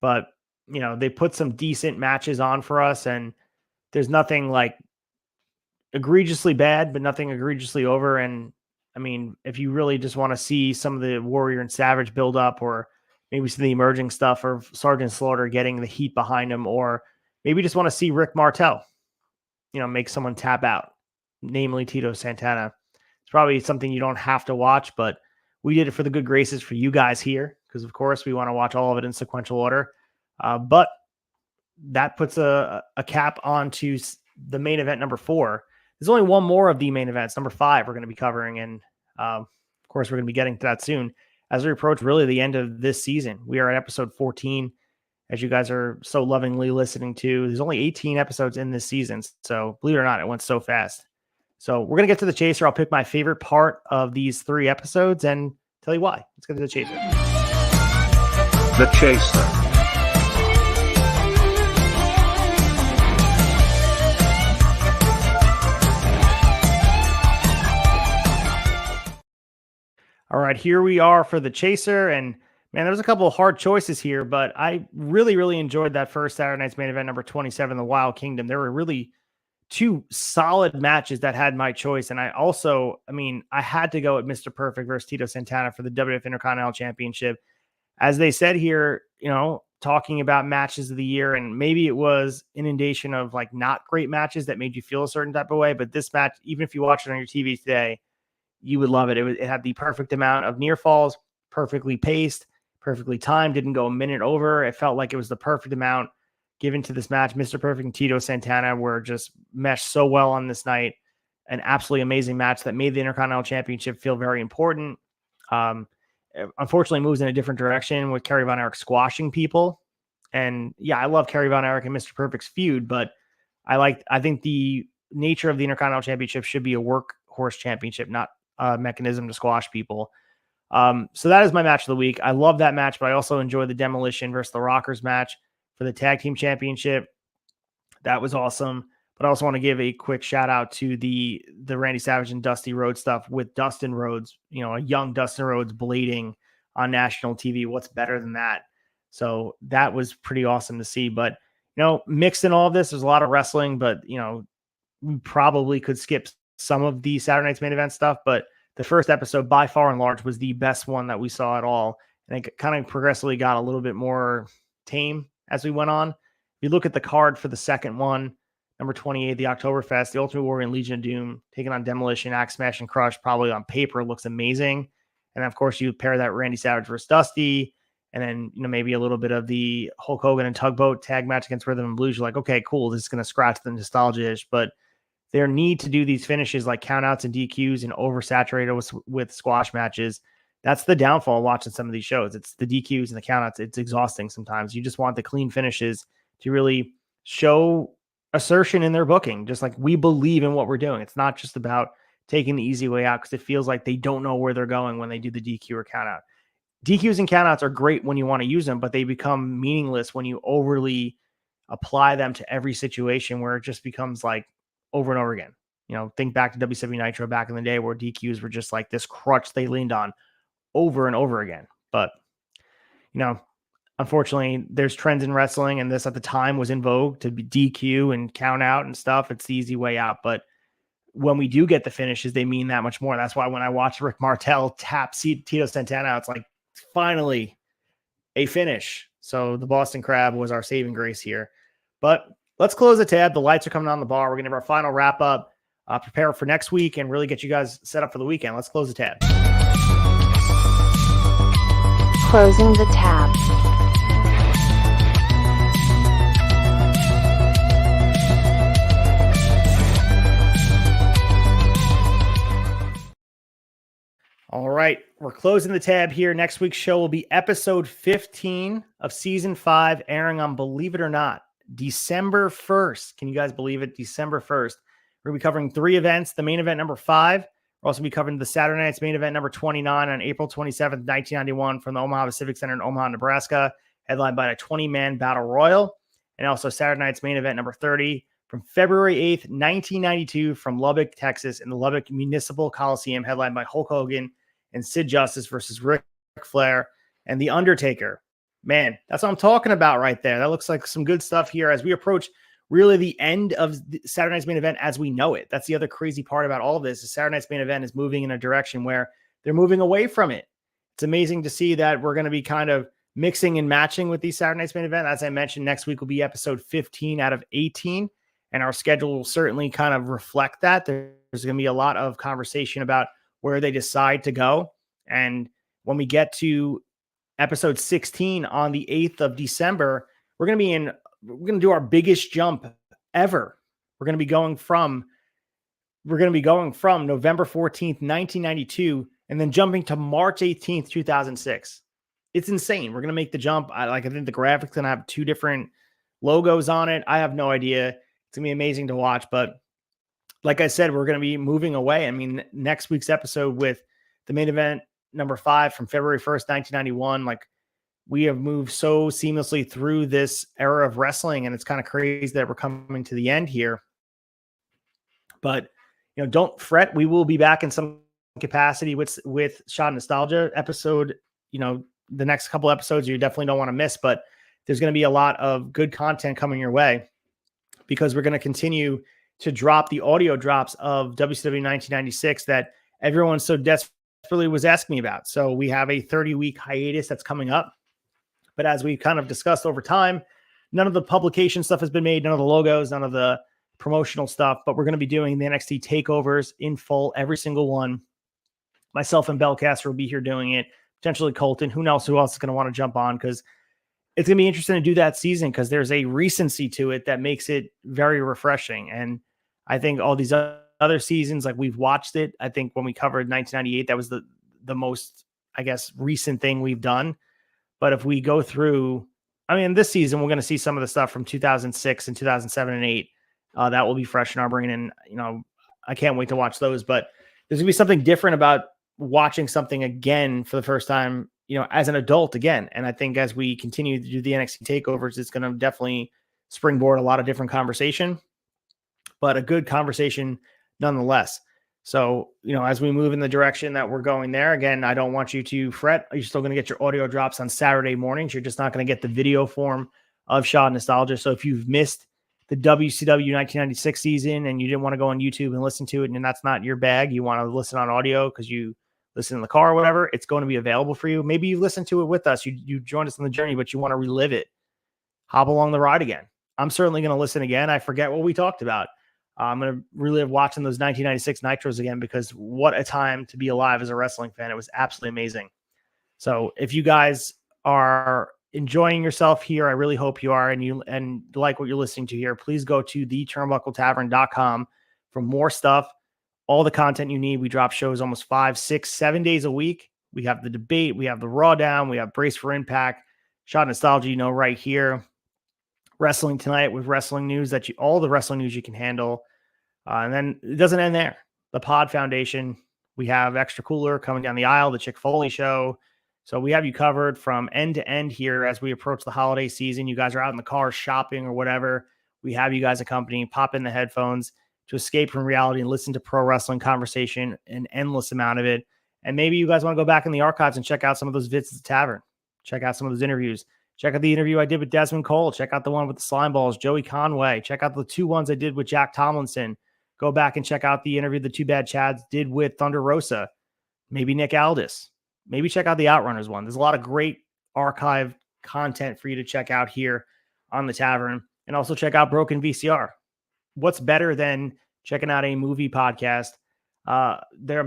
but you know, they put some decent matches on for us, and there's nothing like egregiously bad, but nothing egregiously over. And I mean, if you really just want to see some of the Warrior and Savage build up, or maybe some of the emerging stuff of Sergeant Slaughter getting the heat behind him, or maybe just want to see Rick Martel, you know, make someone tap out, namely Tito Santana. It's probably something you don't have to watch, but we did it for the good graces for you guys here, because of course we want to watch all of it in sequential order. But that puts a cap onto the main event number 4. There's only one more of the main events, number 5, we're going to be covering. And of course, we're going to be getting to that soon as we approach really the end of this season. We are at episode 14, as you guys are so lovingly listening to. There's only 18 episodes in this season. So believe it or not, it went so fast. So we're going to get to the chaser. I'll pick my favorite part of these 3 episodes and tell you why. Let's get to the chaser. The chaser. All right, here we are for the chaser. And man, there was a couple of hard choices here, but I really, really enjoyed that first Saturday Night's Main Event number 27, the Wild Kingdom. There were really 2 solid matches that had my choice. And I had to go at Mr. Perfect versus Tito Santana for the WWF Intercontinental Championship. As they said here, you know, talking about matches of the year, and maybe it was inundation of like not great matches that made you feel a certain type of way. But this match, even if you watch it on your TV today, you would love it. It had the perfect amount of near falls, perfectly paced, perfectly timed, didn't go a minute over. It felt like it was the perfect amount given to this match. Mr. Perfect and Tito Santana were just meshed so well on this night. An absolutely amazing match that made the Intercontinental Championship feel very important. Unfortunately, moves in a different direction with Kerry Von Erich squashing people. And yeah, I love Kerry Von Erich and Mr. Perfect's feud, but I think the nature of the Intercontinental Championship should be a workhorse championship, not a mechanism to squash people. So that is my match of the week. I love that match, but I also enjoy the Demolition versus the Rockers match for the tag team championship. That was awesome. But I also want to give a quick shout out to the Randy Savage and Dusty Rhodes stuff with Dustin Rhodes, you know, a young Dustin Rhodes bleeding on national TV. What's better than that? So that was pretty awesome to see. But, you know, mixed in all of this, there's a lot of wrestling, but, you know, we probably could skip some of the Saturday Night's Main Event stuff, but the first episode by far and large was the best one that we saw at all. And it kind of progressively got a little bit more tame as we went on. If you look at the card for the second one, number 28, the Oktoberfest, the Ultimate Warrior and Legion of Doom, taking on Demolition, Axe Smash, and Crush, probably on paper looks amazing. And of course, you pair that Randy Savage versus Dusty, and then, maybe a little bit of the Hulk Hogan and Tugboat tag match against Rhythm and Blues. You're like, okay, cool. This is going to scratch the nostalgia itch, but their need to do these finishes like countouts and DQs and oversaturated with squash matches. That's the downfall of watching some of these shows. It's the DQs and the countouts. It's exhausting sometimes. You just want the clean finishes to really show assertion in their booking. Just like, we believe in what we're doing. It's not just about taking the easy way out, because it feels like they don't know where they're going when they do the DQ or countout. DQs and countouts are great when you want to use them, but they become meaningless when you overly apply them to every situation, where it just becomes like over and over again. Think back to WCW Nitro back in the day, where DQs were just like this crutch they leaned on over and over again. But, unfortunately, there's trends in wrestling, and this at the time was in vogue to be DQ and count out and stuff. It's the easy way out. But when we do get the finishes, they mean that much more. That's why when I watch Rick Martel tap Tito Santana, it's like, finally a finish. So the Boston Crab was our saving grace here. But let's close the tab. The lights are coming on the bar. We're going to have our final wrap up, prepare for next week, and really get you guys set up for the weekend. Let's close the tab. Closing the tab. All right, we're closing the tab here. Next week's show will be episode 15 of season 5, airing on, believe it or not, December 1st. Can you guys believe it? December 1st. We're going to be covering 3 events. The main event number 5. We're also going to be covering the Saturday night's main event number 29 on April 27th, 1991 from the Omaha Civic Center in Omaha, Nebraska, headlined by a 20-man battle royal. And also Saturday night's main event number 30 from February 8th, 1992 from Lubbock, Texas, in the Lubbock Municipal Coliseum, headlined by Hulk Hogan and Sid Justice versus Ric Flair and The Undertaker. Man, that's what I'm talking about right there. That looks like some good stuff here as we approach really the end of Saturday night's main event as we know it. That's the other crazy part about all of this, is Saturday night's main event is moving in a direction where they're moving away from it. It's amazing to see that we're going to be kind of mixing and matching with these Saturday night's main event. As I mentioned, next week will be episode 15 out of 18, and our schedule will certainly kind of reflect that. There's going to be a lot of conversation about where they decide to go. And when we get to episode 16 on the 8th of December, we're going to do our biggest jump ever. We're going to be going from November 14th, 1992, and then jumping to March 18th, 2006. It's insane. We're going to make the jump. I think the graphics going to have 2 different logos on it. I have no idea. It's going to be amazing to watch. But like I said, we're going to be moving away. I mean, next week's episode with the main event number 5 from February 1st, 1991, like, we have moved so seamlessly through this era of wrestling, and it's kind of crazy that we're coming to the end here. But, don't fret. We will be back in some capacity with Shot Nostalgia episode. The next couple episodes you definitely don't want to miss, but there's going to be a lot of good content coming your way, because we're going to continue to drop the audio drops of WCW 1996 that everyone so desperately was asking me about. So we have a 30-week hiatus that's coming up. But as we've kind of discussed over time, none of the publication stuff has been made, none of the logos, none of the promotional stuff, but we're going to be doing the NXT takeovers in full, every single one. Myself and Belcaster will be here doing it, potentially Colton. Who knows who else is going to want to jump on, because it's going to be interesting to do that season, because there's a recency to it that makes it very refreshing. And I think all these other seasons, like, we've watched it. I think when we covered 1998, that was the most, I guess, recent thing we've done. But if we go through, this season, we're going to see some of the stuff from 2006 and 2007 and 8. That will be fresh in our brain. And, I can't wait to watch those. But there's going to be something different about watching something again for the first time, as an adult again. And I think as we continue to do the NXT takeovers, it's going to definitely springboard a lot of different conversation, but a good conversation nonetheless. So, as we move in the direction that we're going there, again, I don't want you to fret. You're still going to get your audio drops on Saturday mornings. You're just not going to get the video form of Shot Nostalgia. So if you've missed the WCW 1996 season and you didn't want to go on YouTube and listen to it, and that's not your bag, you want to listen on audio because you listen in the car or whatever, it's going to be available for you. Maybe you listened to it with us. You joined us on the journey, but you want to relive it. Hop along the ride again. I'm certainly going to listen again. I forget what we talked about. I'm going to relive watching those 1996 Nitros again, because what a time to be alive as a wrestling fan. It was absolutely amazing. So if you guys are enjoying yourself here, I really hope you are, and you like what you're listening to here, please go to theturnbuckletavern.com for more stuff, all the content you need. We drop shows almost 5, 6, 7 days a week. We have the debate, we have the Raw Down, we have Brace for Impact, Shot Nostalgia, right here. Wrestling Tonight with wrestling news all the wrestling news you can handle. And then it doesn't end there. The Pod Foundation, we have Extra Cooler coming down the aisle, the Chick Foley show. So we have you covered from end to end here as we approach the holiday season. You guys are out in the car shopping or whatever. We have you guys accompanying, pop in the headphones to escape from reality and listen to pro wrestling conversation, an endless amount of it. And maybe you guys want to go back in the archives and check out some of those vids at the Tavern. Check out some of those interviews. Check out the interview I did with Desmond Cole. Check out the one with the Slime Balls, Joey Conway. Check out the 2 ones I did with Jack Tomlinson. Go back and check out the interview the Two Bad Chads did with Thunder Rosa. Maybe Nick Aldis. Maybe check out the Outrunners one. There's a lot of great archive content for you to check out here on the Tavern. And also check out Broken VCR. What's better than checking out a movie podcast? I'm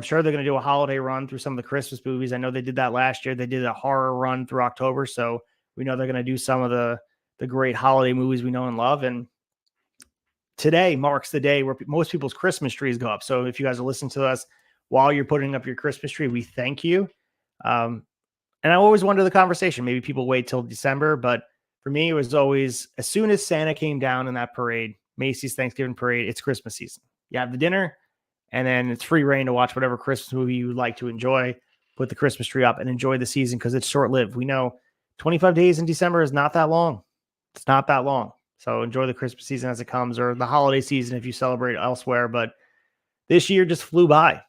sure they're going to do a holiday run through some of the Christmas movies. I know they did that last year. They did a horror run through October. So we know they're going to do some of the great holiday movies we know and love. And today marks the day where most people's Christmas trees go up. So if you guys are listening to us while you're putting up your Christmas tree, we thank you. And I always wonder the conversation. Maybe people wait till December, but for me, it was always as soon as Santa came down in that parade, Macy's Thanksgiving parade, it's Christmas season. You have the dinner, and then it's free reign to watch whatever Christmas movie you would like to enjoy. Put the Christmas tree up and enjoy the season because it's short-lived. We know 25 days in December is not that long. It's not that long. So enjoy the Christmas season as it comes, or the holiday season if you celebrate elsewhere. But this year just flew by.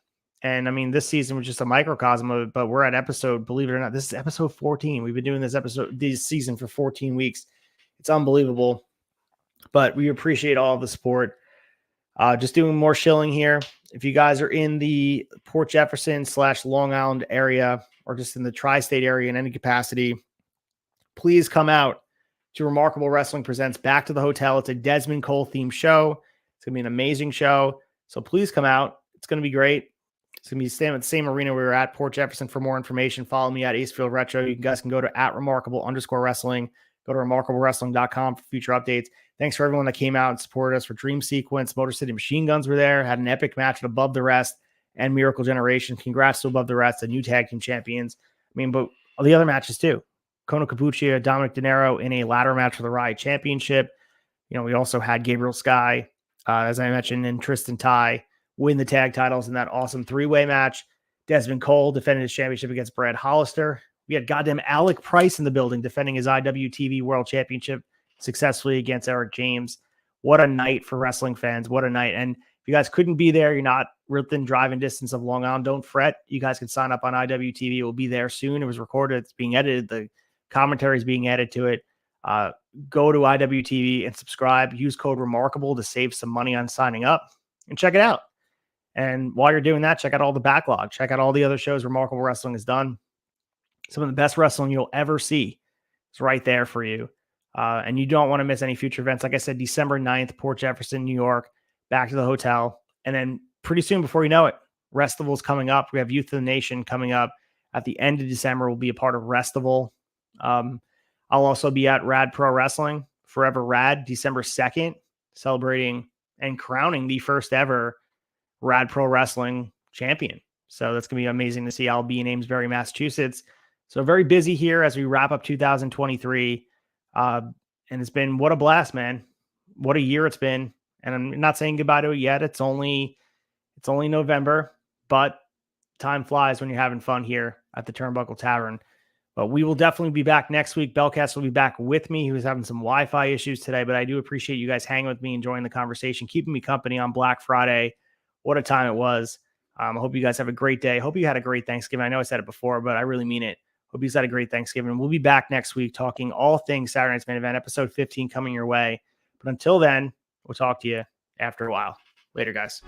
And I mean, this season was just a microcosm of it, but we're at episode, believe it or not, this is episode 14. We've been doing this season for 14 weeks. It's unbelievable, but we appreciate all the support. Just doing more shilling here. If you guys are in the Port Jefferson / Long Island area, or just in the tri-state area in any capacity, please come out to Remarkable Wrestling Presents Back to the Hotel. It's a Desmond Cole themed show. It's going to be an amazing show. So please come out. It's going to be great. It's going to be staying at the same arena we were at, Port Jefferson. For more information, follow me at ACEFIELD RETRO. You guys can go to @remarkable_wrestling. Go to remarkablewrestling.com for future updates. Thanks for everyone that came out and supported us for Dream Sequence. Motor City Machine Guns were there, had an epic match at Above the Rest and Miracle Generation. Congrats to Above the Rest, the new tag team champions. I mean, but the other matches too. Kono Kabuchia, Dominic De Niro in a ladder match for the Riot Championship. We also had Gabriel Sky, as I mentioned, and Tristan Ty win the tag titles in that awesome 3-way match. Desmond Cole defended his championship against Brad Hollister. We had goddamn Alec Price in the building defending his IWTV World Championship successfully against Eric James. What a night for wrestling fans. What a night. And if you guys couldn't be there, you're not within driving distance of Long Island, don't fret. You guys can sign up on IWTV. It will be there soon. It was recorded. It's being edited. The commentary is being added to it. Go to IWTV and subscribe. Use code REMARKABLE to save some money on signing up and check it out. And while you're doing that, check out all the backlog. Check out all the other shows Remarkable Wrestling has done. Some of the best wrestling you'll ever see is right there for you. And you don't want to miss any future events. Like I said, December 9th, Port Jefferson, New York, back to the hotel. And then pretty soon, before you know it, Restival's coming up. We have Youth of the Nation coming up at the end of December. We'll be a part of Restival. I'll also be at Rad Pro Wrestling, Forever Rad, December 2nd, celebrating and crowning the first ever Rad Pro Wrestling champion. So that's going to be amazing to see. I'll be in Amesbury, Massachusetts. So very busy here as we wrap up 2023. And it's been, what a blast, man. What a year it's been. And I'm not saying goodbye to it yet. It's only November, but time flies when you're having fun here at the Turnbuckle Tavern. But we will definitely be back next week. Belcast will be back with me. He was having some Wi-Fi issues today, but I do appreciate you guys hanging with me, enjoying the conversation, keeping me company on Black Friday. What a time it was. I hope you guys have a great day. Hope you had a great Thanksgiving. I know I said it before, but I really mean it. Hope you guys had a great Thanksgiving. We'll be back next week talking all things Saturday Night's Main Event, episode 15 coming your way. But until then, we'll talk to you after a while. Later, guys.